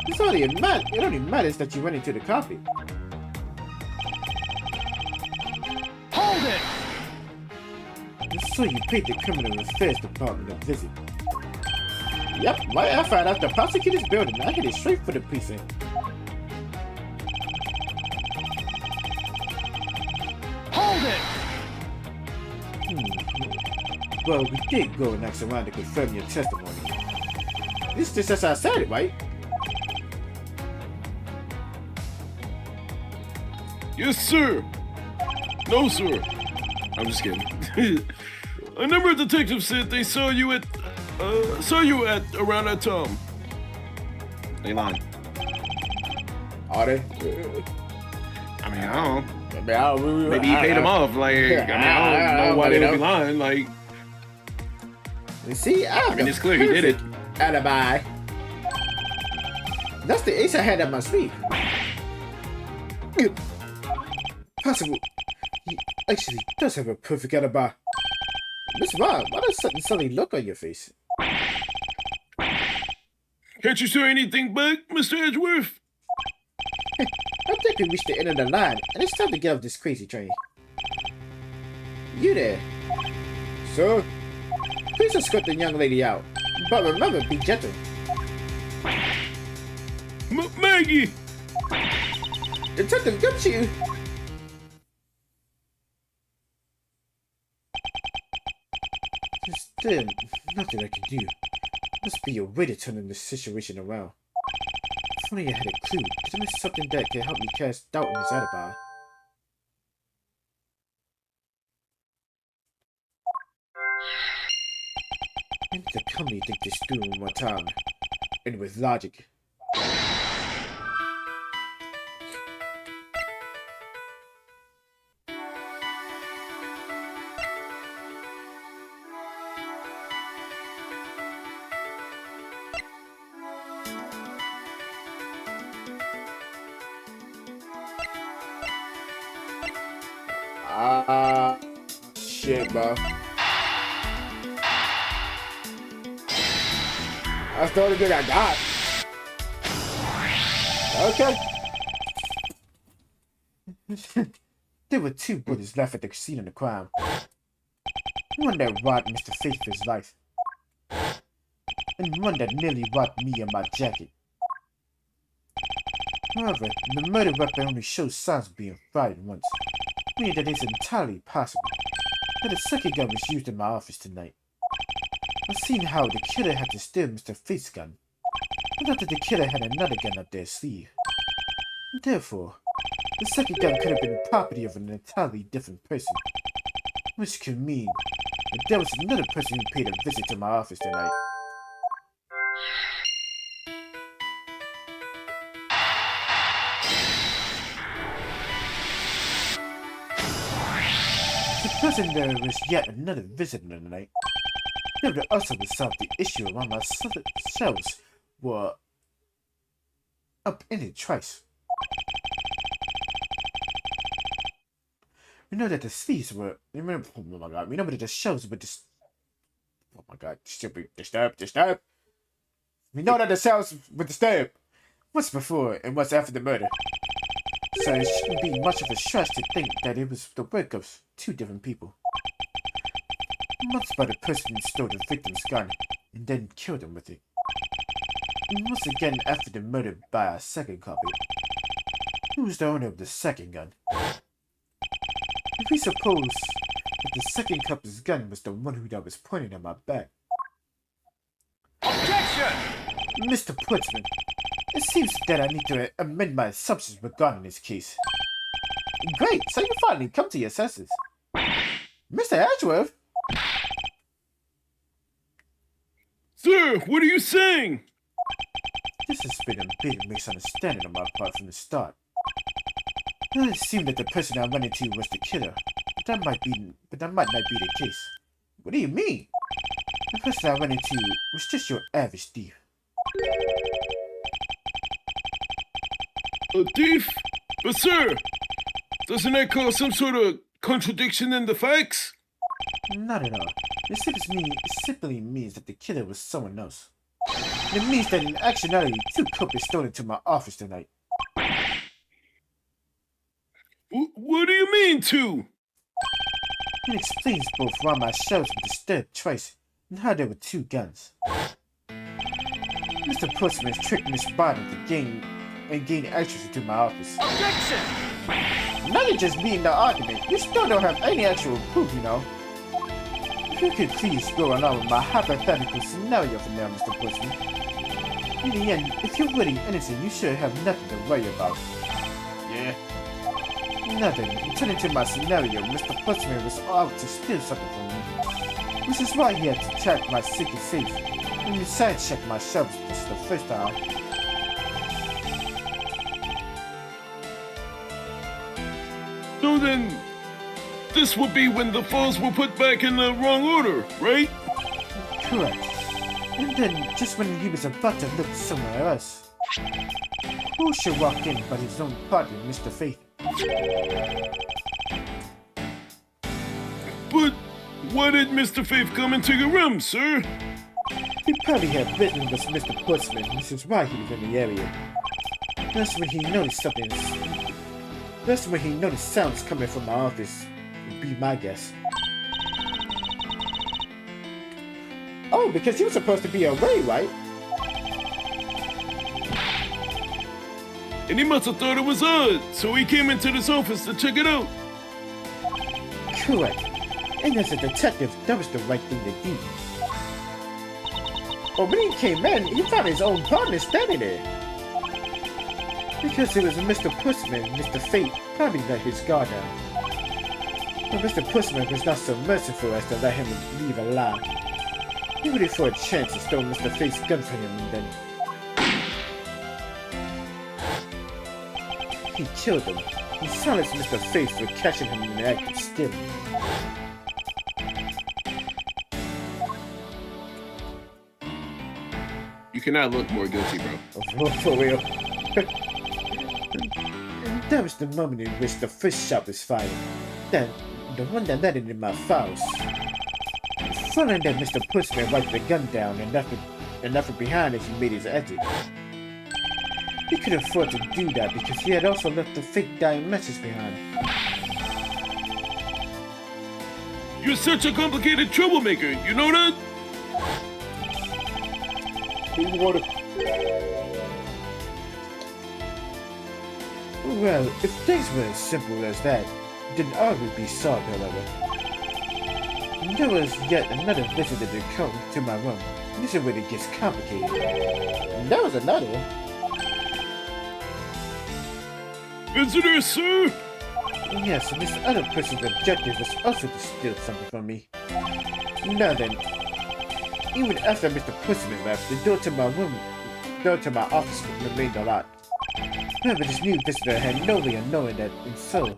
It only matters that you went into the carpet. Hold it! And so you paid the Criminal Affairs Department a visit. Yep, right after I left the prosecutor's building, I headed straight for the precinct. Hold it! Well, we did go and ask around to confirm your testimony. This is just as I said it, right? Yes, sir. No, sir. I'm just kidding. A number of detectives said they saw you at around that time. They lying. Are they? I mean, I don't know. I mean, Maybe he paid them off. Like, I don't know why they would be lying. Like, see, I mean, it's clear he did it. Alibi. That's the ace I had at my sleeve. Possible. He actually does have a perfect alibi. Miss Rob, why does something suddenly look on your face? Can't you say anything back, Mr. Edgeworth? I think we reached the end of the line, and it's time to get off this crazy train. You there? Sir? Please escort the young lady out. But remember, be gentle. Maggie! Detective Gumshoe! There's still nothing I can do. Must be a way to turn this situation around. If only I had a clue, could I miss something that could help me cast doubt in his alibi? I need to calmly think this through one more time, and with logic. Shit, bro. That's the only thing I got. Okay. There were 2 brothers left at the scene of the crime. One that robbed Mr. Faith for his life. And one that nearly robbed me and my jacket. However, the murder weapon only shows signs of being fired once, meaning that it's entirely possible that a second gun was used in my office tonight. I've seen how the killer had to steal Mr. Faith's gun. I thought that the killer had another gun up their sleeve. Therefore, the second gun could have been property of an entirely different person, which could mean that there was another person who paid a visit to my office tonight. Supposing there was yet another visitor tonight, there would also resolve the issue around my shelves were up in it twice. We know that the sleeves were. Remember, oh my god, remember that the shelves were just. Oh my god, disturbed. We know that the shelves were disturbed once before and once after the murder. so it shouldn't be much of a stretch to think that it was the work of two different people. Once by the person who stole the victim's gun and then killed him with it. And once again after the murder by a second copy. Who was the owner of the second gun? If we suppose that the second copy's gun was the one that was pointing at my back. Objection! Mr. Putzman, it seems that I need to amend my assumptions regarding this case. Great, so you finally come to your senses. Mr. Edgeworth? Sir, what are you saying? This has been a big misunderstanding on my part from the start. It seemed that the person I ran into was the killer, but that might not be the case. What do you mean? The person I ran into was just your average thief. A thief? But sir, doesn't that cause some sort of contradiction in the facts? Not at all. It simply means that the killer was someone else. It means that in actuality, two copies stolen into my office tonight. What do you mean, two? It explains both why my shelves were disturbed twice and how there were two guns. Mr. Postman's tricked Miss Bottom to gain access into my office. Objection! Now you're just beating the argument. You still don't have any actual proof, you know. If you could please go along with my hypothetical scenario for now, Mr. Postman. In the end, if you're really innocent, you should have nothing to worry about. Yeah. Nothing. Turning to my scenario, Mr. Postman was out to steal something from me. Which is why he had to check my secret safe. And besides check my shelves this is the first time. So then, this would be when the files were put back in the wrong order, right? Correct. And then, just when he was about to look somewhere else, who should walk in but his own partner, Mr. Faith? But why did Mr. Faith come into your room, sir? He probably had written with Mr. Putzman, which is why he was in the area. That's when he noticed something. That's when he noticed sounds coming from my office, would be my guess. Oh, because he was supposed to be away, right? And he must have thought it was odd, so he came into this office to check it out. Correct. And as a detective, that was the right thing to do. But when he came in, he found his own partner standing there. Because it was Mr. Pussman, Mr. Fate probably let his guard down. But Mr. Pussman was not so merciful as to let him leave alive. He waited for a chance to steal Mr. Fate's gun from him and then... he killed him. He silenced Mr. Fate for catching him in the act of stealing. You cannot look more guilty, bro. For real. And that was the moment in which the first shot was fired. Then, the one that landed in my files. Following that, Mr. Pussman wiped the gun down and left it behind as he made his exit. He could afford to do that because he had also left the fake dying message behind. You're such a complicated troublemaker, you know that? Well, if things were as simple as that, then all would be solved, however. There was yet another visitor to come to my room. This is where it gets complicated. That was another one. Visitor, sir? Yes, and this other person's objective was also to steal something from me. Now then, even after Mr. Pussman left, the door to my office remained unlocked. However, this new visitor had no way of knowing that, and so,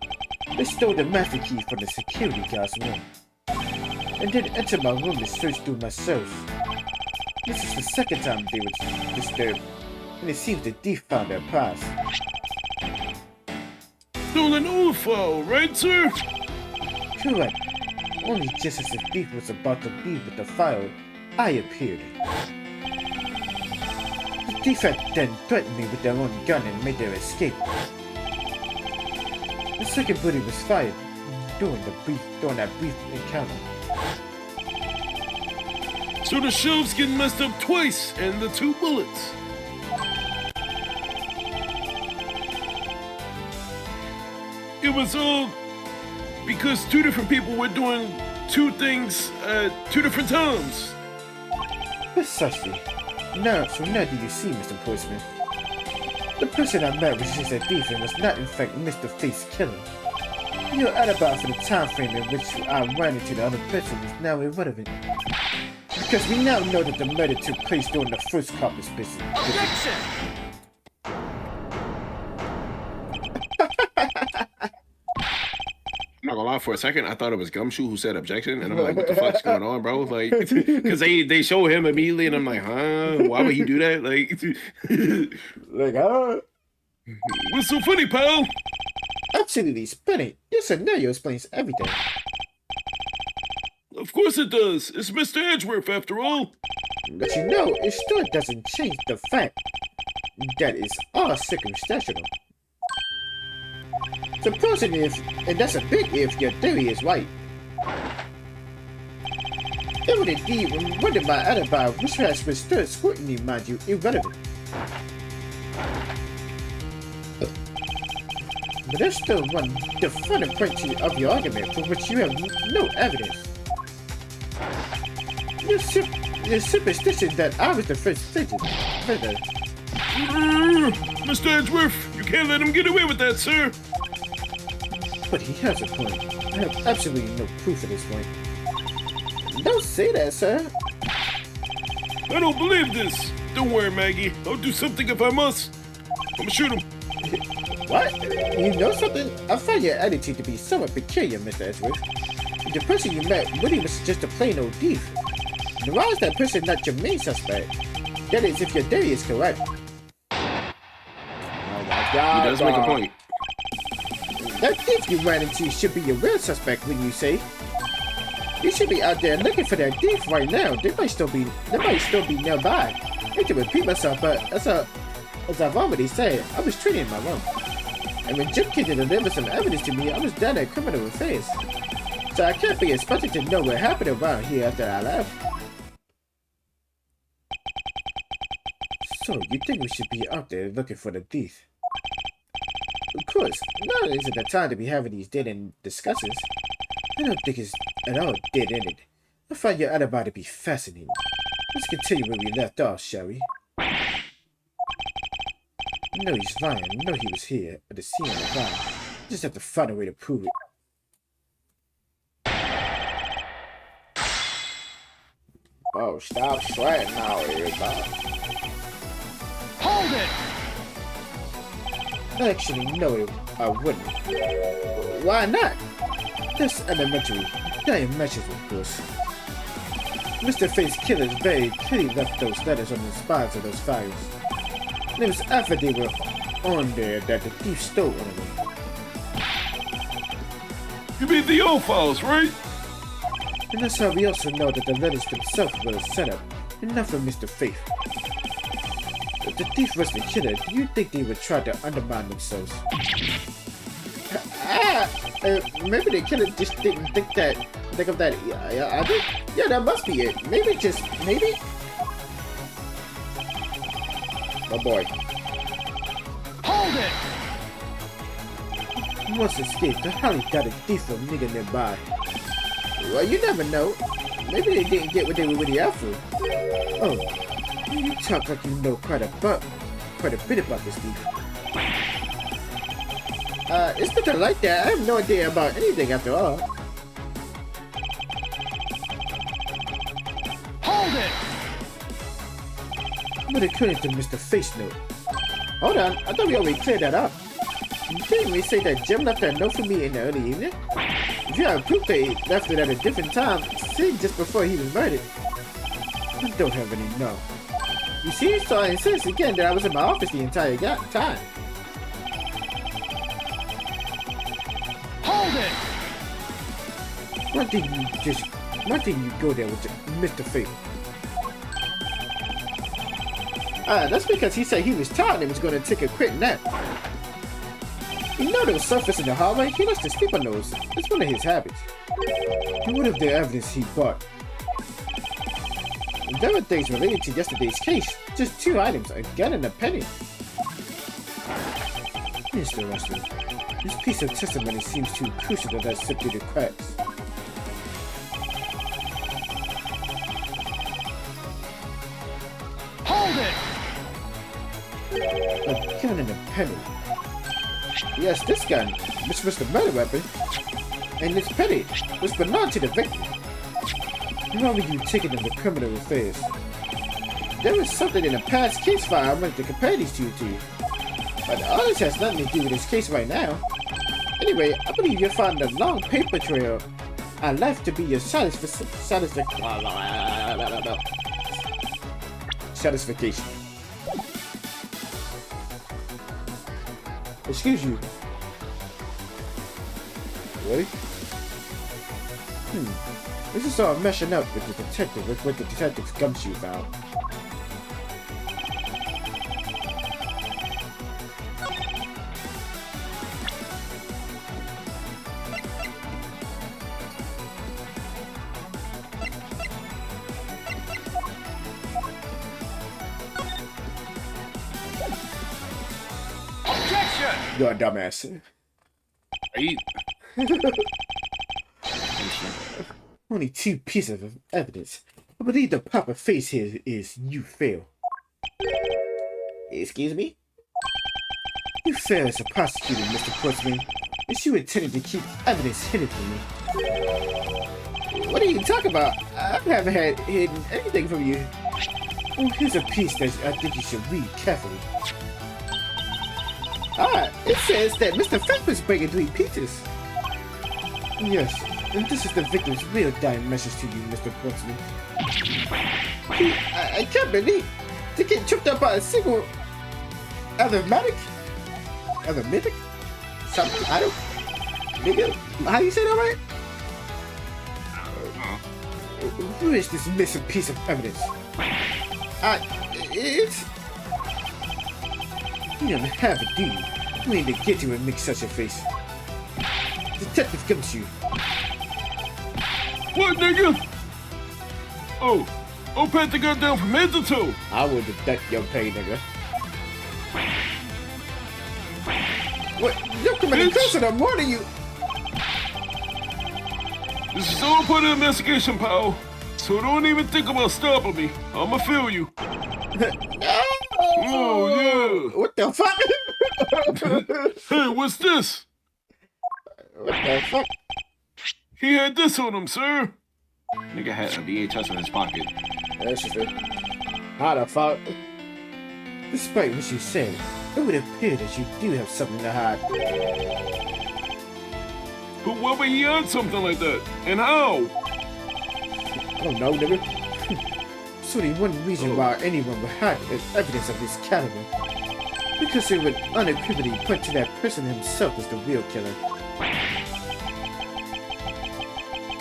they stole the master key from the security guard's room. And then entered my room and searched through my shelves. This is the second time they were disturbed, and it seems the thief found their prize. Stolen old file, right, sir? Correct. Only just as the thief was about to leave with the file, I appeared. The thief had then threatened me with their own gun and made their escape. The second bullet was fired during that brief encounter. So the shelves get messed up twice, and the 2 bullets. It was all because 2 different people were doing 2 things at 2 different times. Precisely. Now do you see, Mr. Postman? The person I met was just a thief and was not in fact Mr. Faith's killer. Your alibi for the time frame in which I ran into the other person is now irrelevant. Because we now know that the murder took place during the first copper's visit. Objection! I'm not gonna lie, for a second, I thought it was Gumshoe who said objection, and I'm like, what the fuck's going on, bro? Like, because they show him immediately, and I'm like, huh? Why would he do that? Like, What's so funny, pal? Absolutely splendid. Your scenario explains everything. Of course it does. It's Mr. Edgeworth, after all. But you know, it still doesn't change the fact that it's all circumstantial. Supposing if, and that's a big if, your theory is right. It would indeed render my alibi, which has withstood scrutiny, mind you, irrelevant. But there's still one defining point of your argument for which you have no evidence. Your superstition that I was the first victim. Mr. Edgeworth, you can't let him get away with that, sir. But he has a point. I have absolutely no proof at this point. Don't say that, sir. I don't believe this. Don't worry, Maggie. I'll do something if I must. I'm gonna shoot him. What? You know something? I find your attitude to be somewhat peculiar, Mr. Edgeworth. The person you met really was just a plain old thief. And why is that person not your main suspect? That is, if your theory is correct. Oh my God! he does make a point. That thief you ran into should be your real suspect, wouldn't you say? You should be out there looking for that thief right now. They might still be nearby. I hate to repeat myself, but as I've already said, I was treating in my room. And when Jim came to deliver some evidence to me, I was down at criminal affairs. So I can't be expected to know what happened around here after I left. So, you think we should be out there looking for the thief? Of course, now isn't the time to be having these dead-end discussions. I don't think it's at all dead-ended. I find your alibi to be fascinating. Let's continue where we left off, shall we? No, he's lying. I know he was here at the scene of the crime. Just have to find a way to prove it. Oh, stop sweating now, everybody. Hold it! Actually, no, I wouldn't. Why not? That's elementary. Not immeasurable, of course. Mr. Faith's killers very clearly left those letters on the spines of those files. And it was after they were on there that the thief stole one of them. You mean the old files, right? And that's how we also know that the letters themselves were a setup, and not from Mr. Faith. If the thief was the killer, do you think they would try to undermine themselves? Maybe the killer just didn't think of that. Yeah, that must be it. Maybe. Oh boy. Hold it! Once escaped, the hell he got a thief or nigga nearby. Well, you never know. Maybe they didn't get what they were really after. Oh, you talk like you know quite a bit about this thief. It's nothing like that. I have no idea about anything after all. Hold it! But according to Mr. Face Note. Hold on, I thought we already cleared that up. Didn't we say that Jim left that note for me in the early evening? If you have proof that he left it at a different time, say just before he was murdered. I don't have any no. You see, so I insist again that I was in my office the entire time. Hold it! Why didn't you go there with Mr. Faith? That's because he said he was tired and was going to take a quick nap. You know those surface in the hallway? He likes to sleep on those. It's one of his habits. And what of the evidence he bought? There were things related to yesterday's case. Just 2 items, a gun and a penny. Mr. Russell, this piece of testimony seems too crucial to let slip through the cracks. Hold it! A gun and a penny. Yes, this gun, which was the murder weapon, and this penny, which belonged to the victim. Why were you taking them to criminal affairs? There was something in the past case file I wanted to compare these two to. But all this has nothing to do with this case right now. Anyway, I believe you'll find a long paper trail. I'd like to be your satisfaction. Excuse you. Really? This is all meshing up with the detective, with what the detective's gumshoe found. Objection! You're a dumbass. Right? Only 2 pieces of evidence. I believe the proper face here is you fail. Excuse me? You fail as a prosecutor, Mr. Portsman. Is you intended to keep evidence hidden from me? What are you talking about? I haven't had hidden anything from you. Well, here's a piece that I think you should read carefully. Ah, it says that Mr. Fink was breaking 3 pieces. Yes, and this is the victim's real dying message to you, Mr. Portsman. I can't believe to get tripped up by a single arithmetic? Something? I don't... Nigga, how you say that right? Who is this missing piece of evidence? It's... You don't have it, do you? You ain't to get you and make such a face. Detective comes to you. What, nigga? Oh, pat the gun down from head to toe. I will detect your pay, nigga. What? You're committing closer than more than you. This is all part of the investigation, pal. So don't even think about stopping me. I'ma feel you. Oh, yeah. What the fuck? Hey, what's this? What the fuck? He had this on him, sir. Nigga had a VHS in his pocket. That's just it. How the fuck? Despite what you said, it would appear that you do have something to hide. But why would he add something like that? And how? I don't know, nigga. There's only one reason why anyone would hide evidence of this caliber. Because it would unequivocally point to that person himself as the real killer.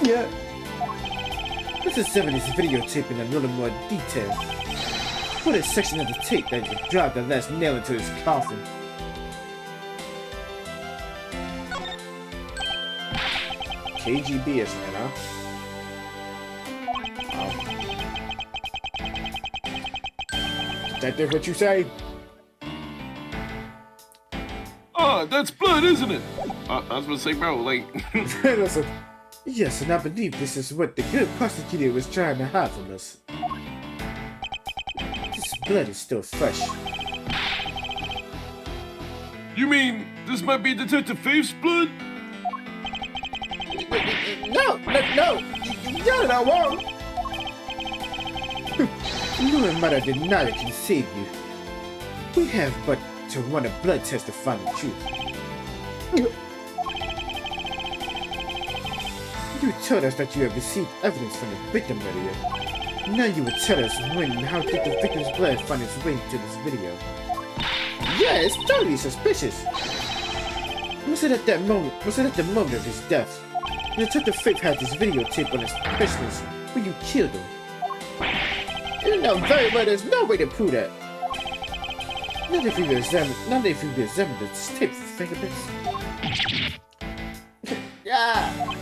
Yeah. This is evidence videotape in a little more detail. What a section of the tape that would drive the last nail into his coffin. KGB is man, huh? Detective, what you say? Ah, that's blood, isn't it? I was gonna say, bro, like, Listen. Yes, and I believe this is what the good prosecutor was trying to hide from us. This blood is still fresh. You mean this might be Detective Faith's blood? No! You got it all wrong! No matter denial can save you. We have but to run a blood test to find the truth. You told us that you have received evidence from the victim earlier. Now you would tell us when and how did the victim's blood find its way to this video. Yeah, it's totally suspicious. Was it at the moment of his death? Detective Faith had this videotape on his personals when you killed him. You know very well there's no way to prove that. Not if you examine the tape fingerprints? Yeah!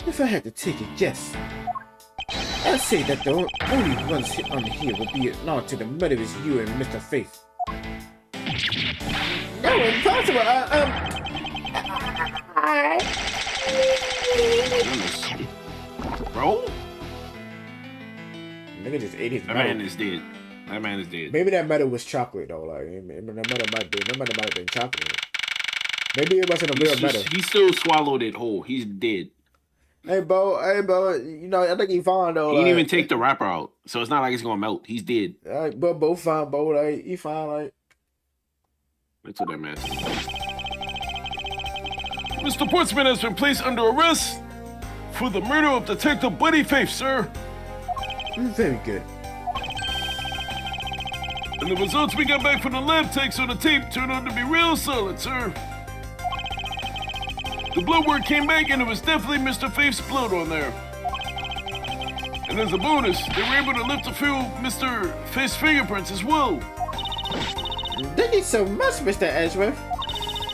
If I had to take a guess, I'd say that the only ones hit on here would be acknowledged to the murderers you and Mr. Faith. No, impossible! Bro? Nigga just ate his That medal. man is dead. That man is dead. Maybe that medal was chocolate though. Like, that medal might have been chocolate. Maybe it wasn't a real medal. He still swallowed it whole. He's dead. Hey, bro. You know, I think he fine though. He didn't even take the wrapper out, so it's not like it's gonna melt. He's dead. Alright, but both fine, bro. Like, he fine. Like, That's what that man said. Mr. Portsman has been placed under arrest for the murder of Detective Buddy Faith, sir. very good. And the results we got back from the lab techs on the tape turned out to be real solid, sir. The blood work came back and it was definitely Mr. Faith's blood on there. And as a bonus, they were able to lift a few Mr. Faith's fingerprints as well. Thank you so much, Mr. Edgeworth.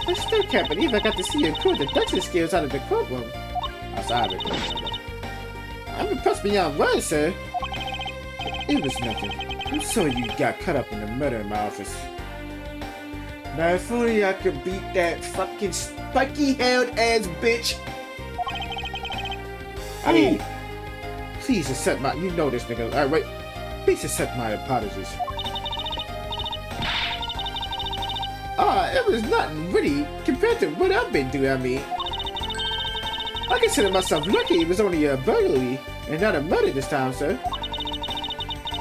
I still can't believe I got to see you pull deduction skills out of the courtroom. Outside of it. I'm impressed beyond words, sir. It was nothing. I'm sorry you got caught up in the murder in my office. Now, if only I could beat that fucking spiky-haired ass bitch. I mean, please accept my. You know this nigga. Alright, wait. Please accept my apologies. It was nothing really compared to what I've been through. I mean, I consider myself lucky it was only a burglary and not a murder this time, sir.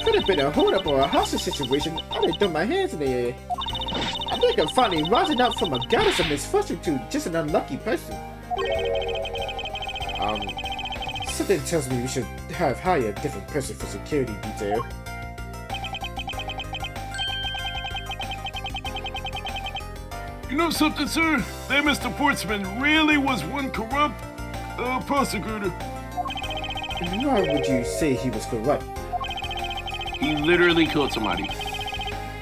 Could have been a hold-up or a hostage situation. I'd have thrown my hands in the air. I think I'm finally rising up from a goddess of misfortune to just an unlucky person. Something tells me we should hire a different person for security detail. You know something, sir? That Mr. Portsman really was one corrupt prosecutor. Why would you say he was corrupt? He literally killed somebody.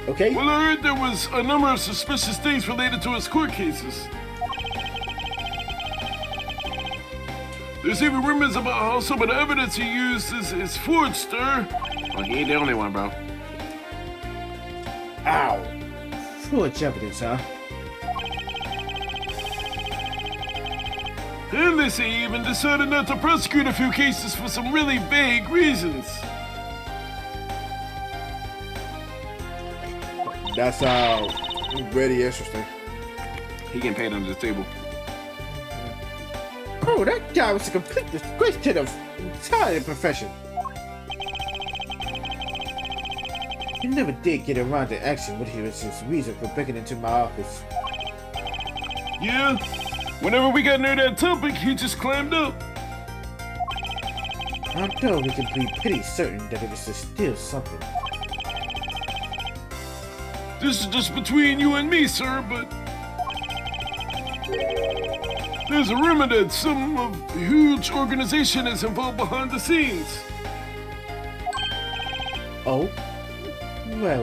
Okay. Well, I heard there was a number of suspicious things related to his court cases. There's even rumors about how some of the evidence he used is forged, sir. Well, he ain't the only one, bro. Ow. Forged evidence, huh? And they say he even decided not to prosecute a few cases for some really vague reasons. That's very interesting. He getting paid under the table. Oh, that guy was a complete disgrace to the entire profession. He never did get around to action what he was his reason for breaking into my office. Yeah, whenever we got near that topic, he just climbed up. I know we can be pretty certain that it was to steal something. This is just between you and me, sir, but there's a rumor that some huge organization is involved behind the scenes. Oh? Well.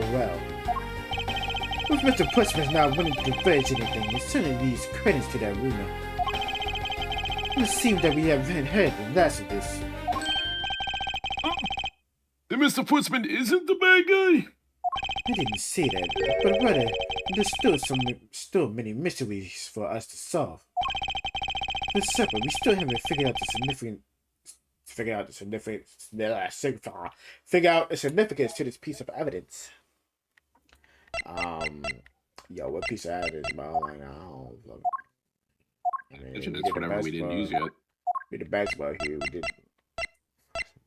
With Mr. Pushman's not willing to divulge anything, it certainly leaves credence to that rumor. It would seem that we haven't heard the last of this. Then Mr. Putzman isn't the bad guy? I didn't say that, but rather, there's still many mysteries for us to solve. For supper, we still haven't figured out the significance to this piece of evidence. Yo, what piece of evidence, bro? Like, It's whatever we didn't use yet. We did the basketball here. We did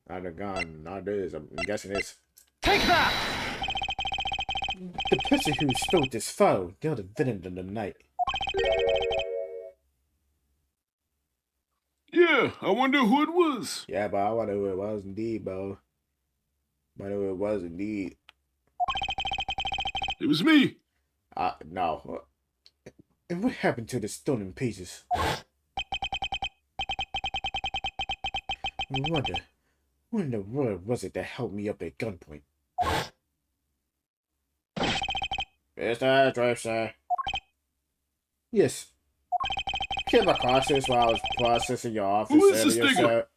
not the gun, not this. I'm guessing it's. Take that! The person who stole this file dealt a villain in the night. Yeah, I wonder who it was. Yeah, but I wonder who it was indeed, bro. Wonder who it was indeed. It was me. No. And what happened to the stolen pieces? I wonder, who in the world was it that held me up at gunpoint? Mr. Drive, sir. Yes. Came across this while I was processing your office Who is this earlier, nigga? sir.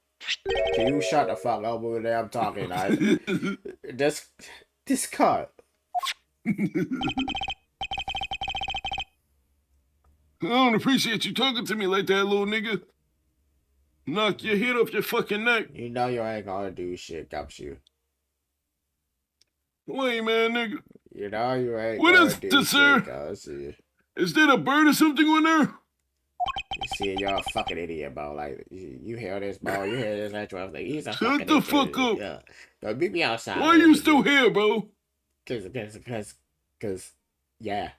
Can you shut the fuck up over there? I'm talking. This card. I don't appreciate you talking to me like that, little nigga. Knock your head off your fucking neck. You know you ain't gonna do shit, Gumshoe. Lame man, nigga. You know you ain't What gonna is do this, shit, sir? Gumshoe. Is that a bird or something on there? You see, you're a fucking idiot, bro. Like, you hear this, bro. You hear this, that's what I'm like, he's a Shut fucking the idiot. fuck up. Yeah. Yo, meet me outside. Why are you still here, bro? Because, yeah.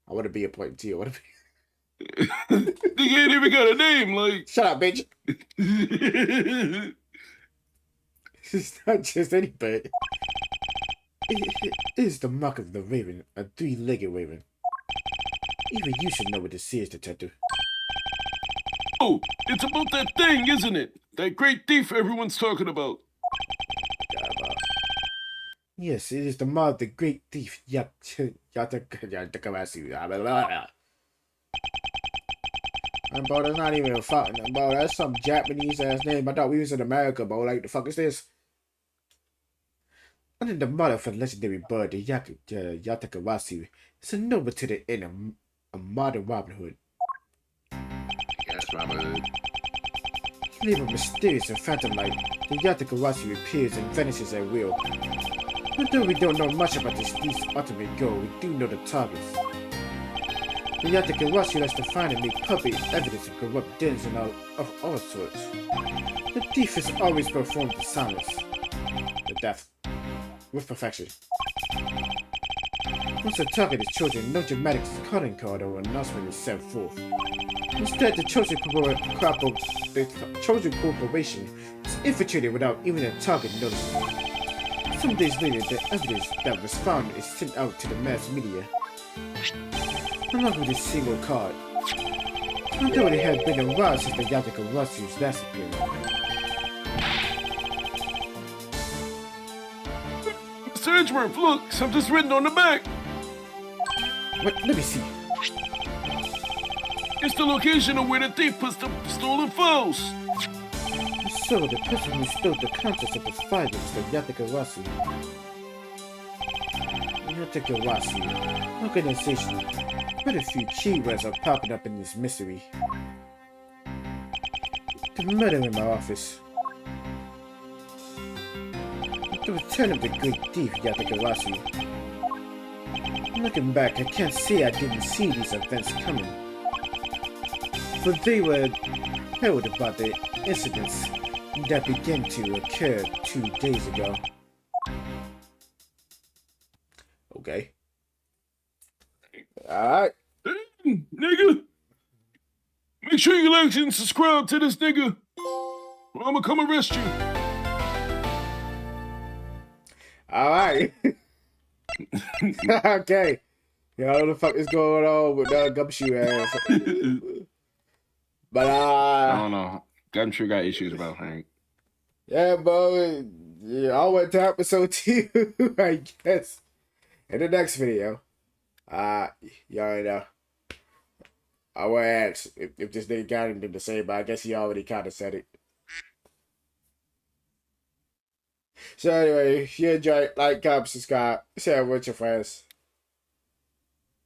I want to be important to you. I want to be... Nigga ain't even got a name, like. Shut up, bitch. It's not just any bird. It is the mark of the raven, a three-legged raven. Even you should know what this is, detective. Oh, it's about that thing, isn't it? That great thief everyone's talking about. Yes, it is the mark of the great thief, Yatakawasi. And bro, that's not even a fucking, bro, that's some Japanese ass name. I thought we was in America, bro. Like, the fuck is this? Under the mother of a legendary bird, the Yatakawasi, it's a noble to the end a modern Robin Hood. Yes, Robin Hood. Live a mysterious and phantom light, the Yatakawasi appears and vanishes at will. Although we don't know much about this thief's ultimate goal, we do know the targets. The Yatakawasi likes to find and make public evidence of corrupt dens and of all sorts. The thief has always performed in silence. The death. With perfection. Once the target is chosen, no dramatic calling card or announcement is sent forth. Instead, the chosen corporation is infiltrated without even a target noticing. Some days later, the evidence that was found is sent out to the mass media, along with a single card. Although it had been a while since the Yatakawasi's last appearance. Mr. Edgeworth, look, something's written on the back. What? Let me see. It's the location of where the thief puts the stolen files. So, the person who stole the contents of the files was the Yatakawasi. Yatakawasi. Organization. Quite a few keywords are popping up in this mystery. The murder in my office. The return of the great thief Yatakawasi. Looking back, I can't say I didn't see these events coming. For they were held about the incidents that began to occur 2 days ago. Okay. Alright. Dang, nigga. Make sure you like and subscribe to this nigga, or I'ma come arrest you. Alright. Okay. Y'all know what the fuck is going on with that Gumshoe ass. But I don't know. Gumshoe got issues about Hank. yeah, bro. Yeah, I went to episode 2, I guess. In the next video. Y'all already know. I want to ask if this nigga got anything to say, but I guess he already kind of said it. So anyway, if you enjoyed, like, comment, subscribe, share with your friends.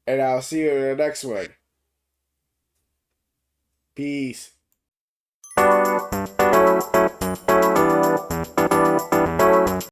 And I'll see you in the next one. Peace.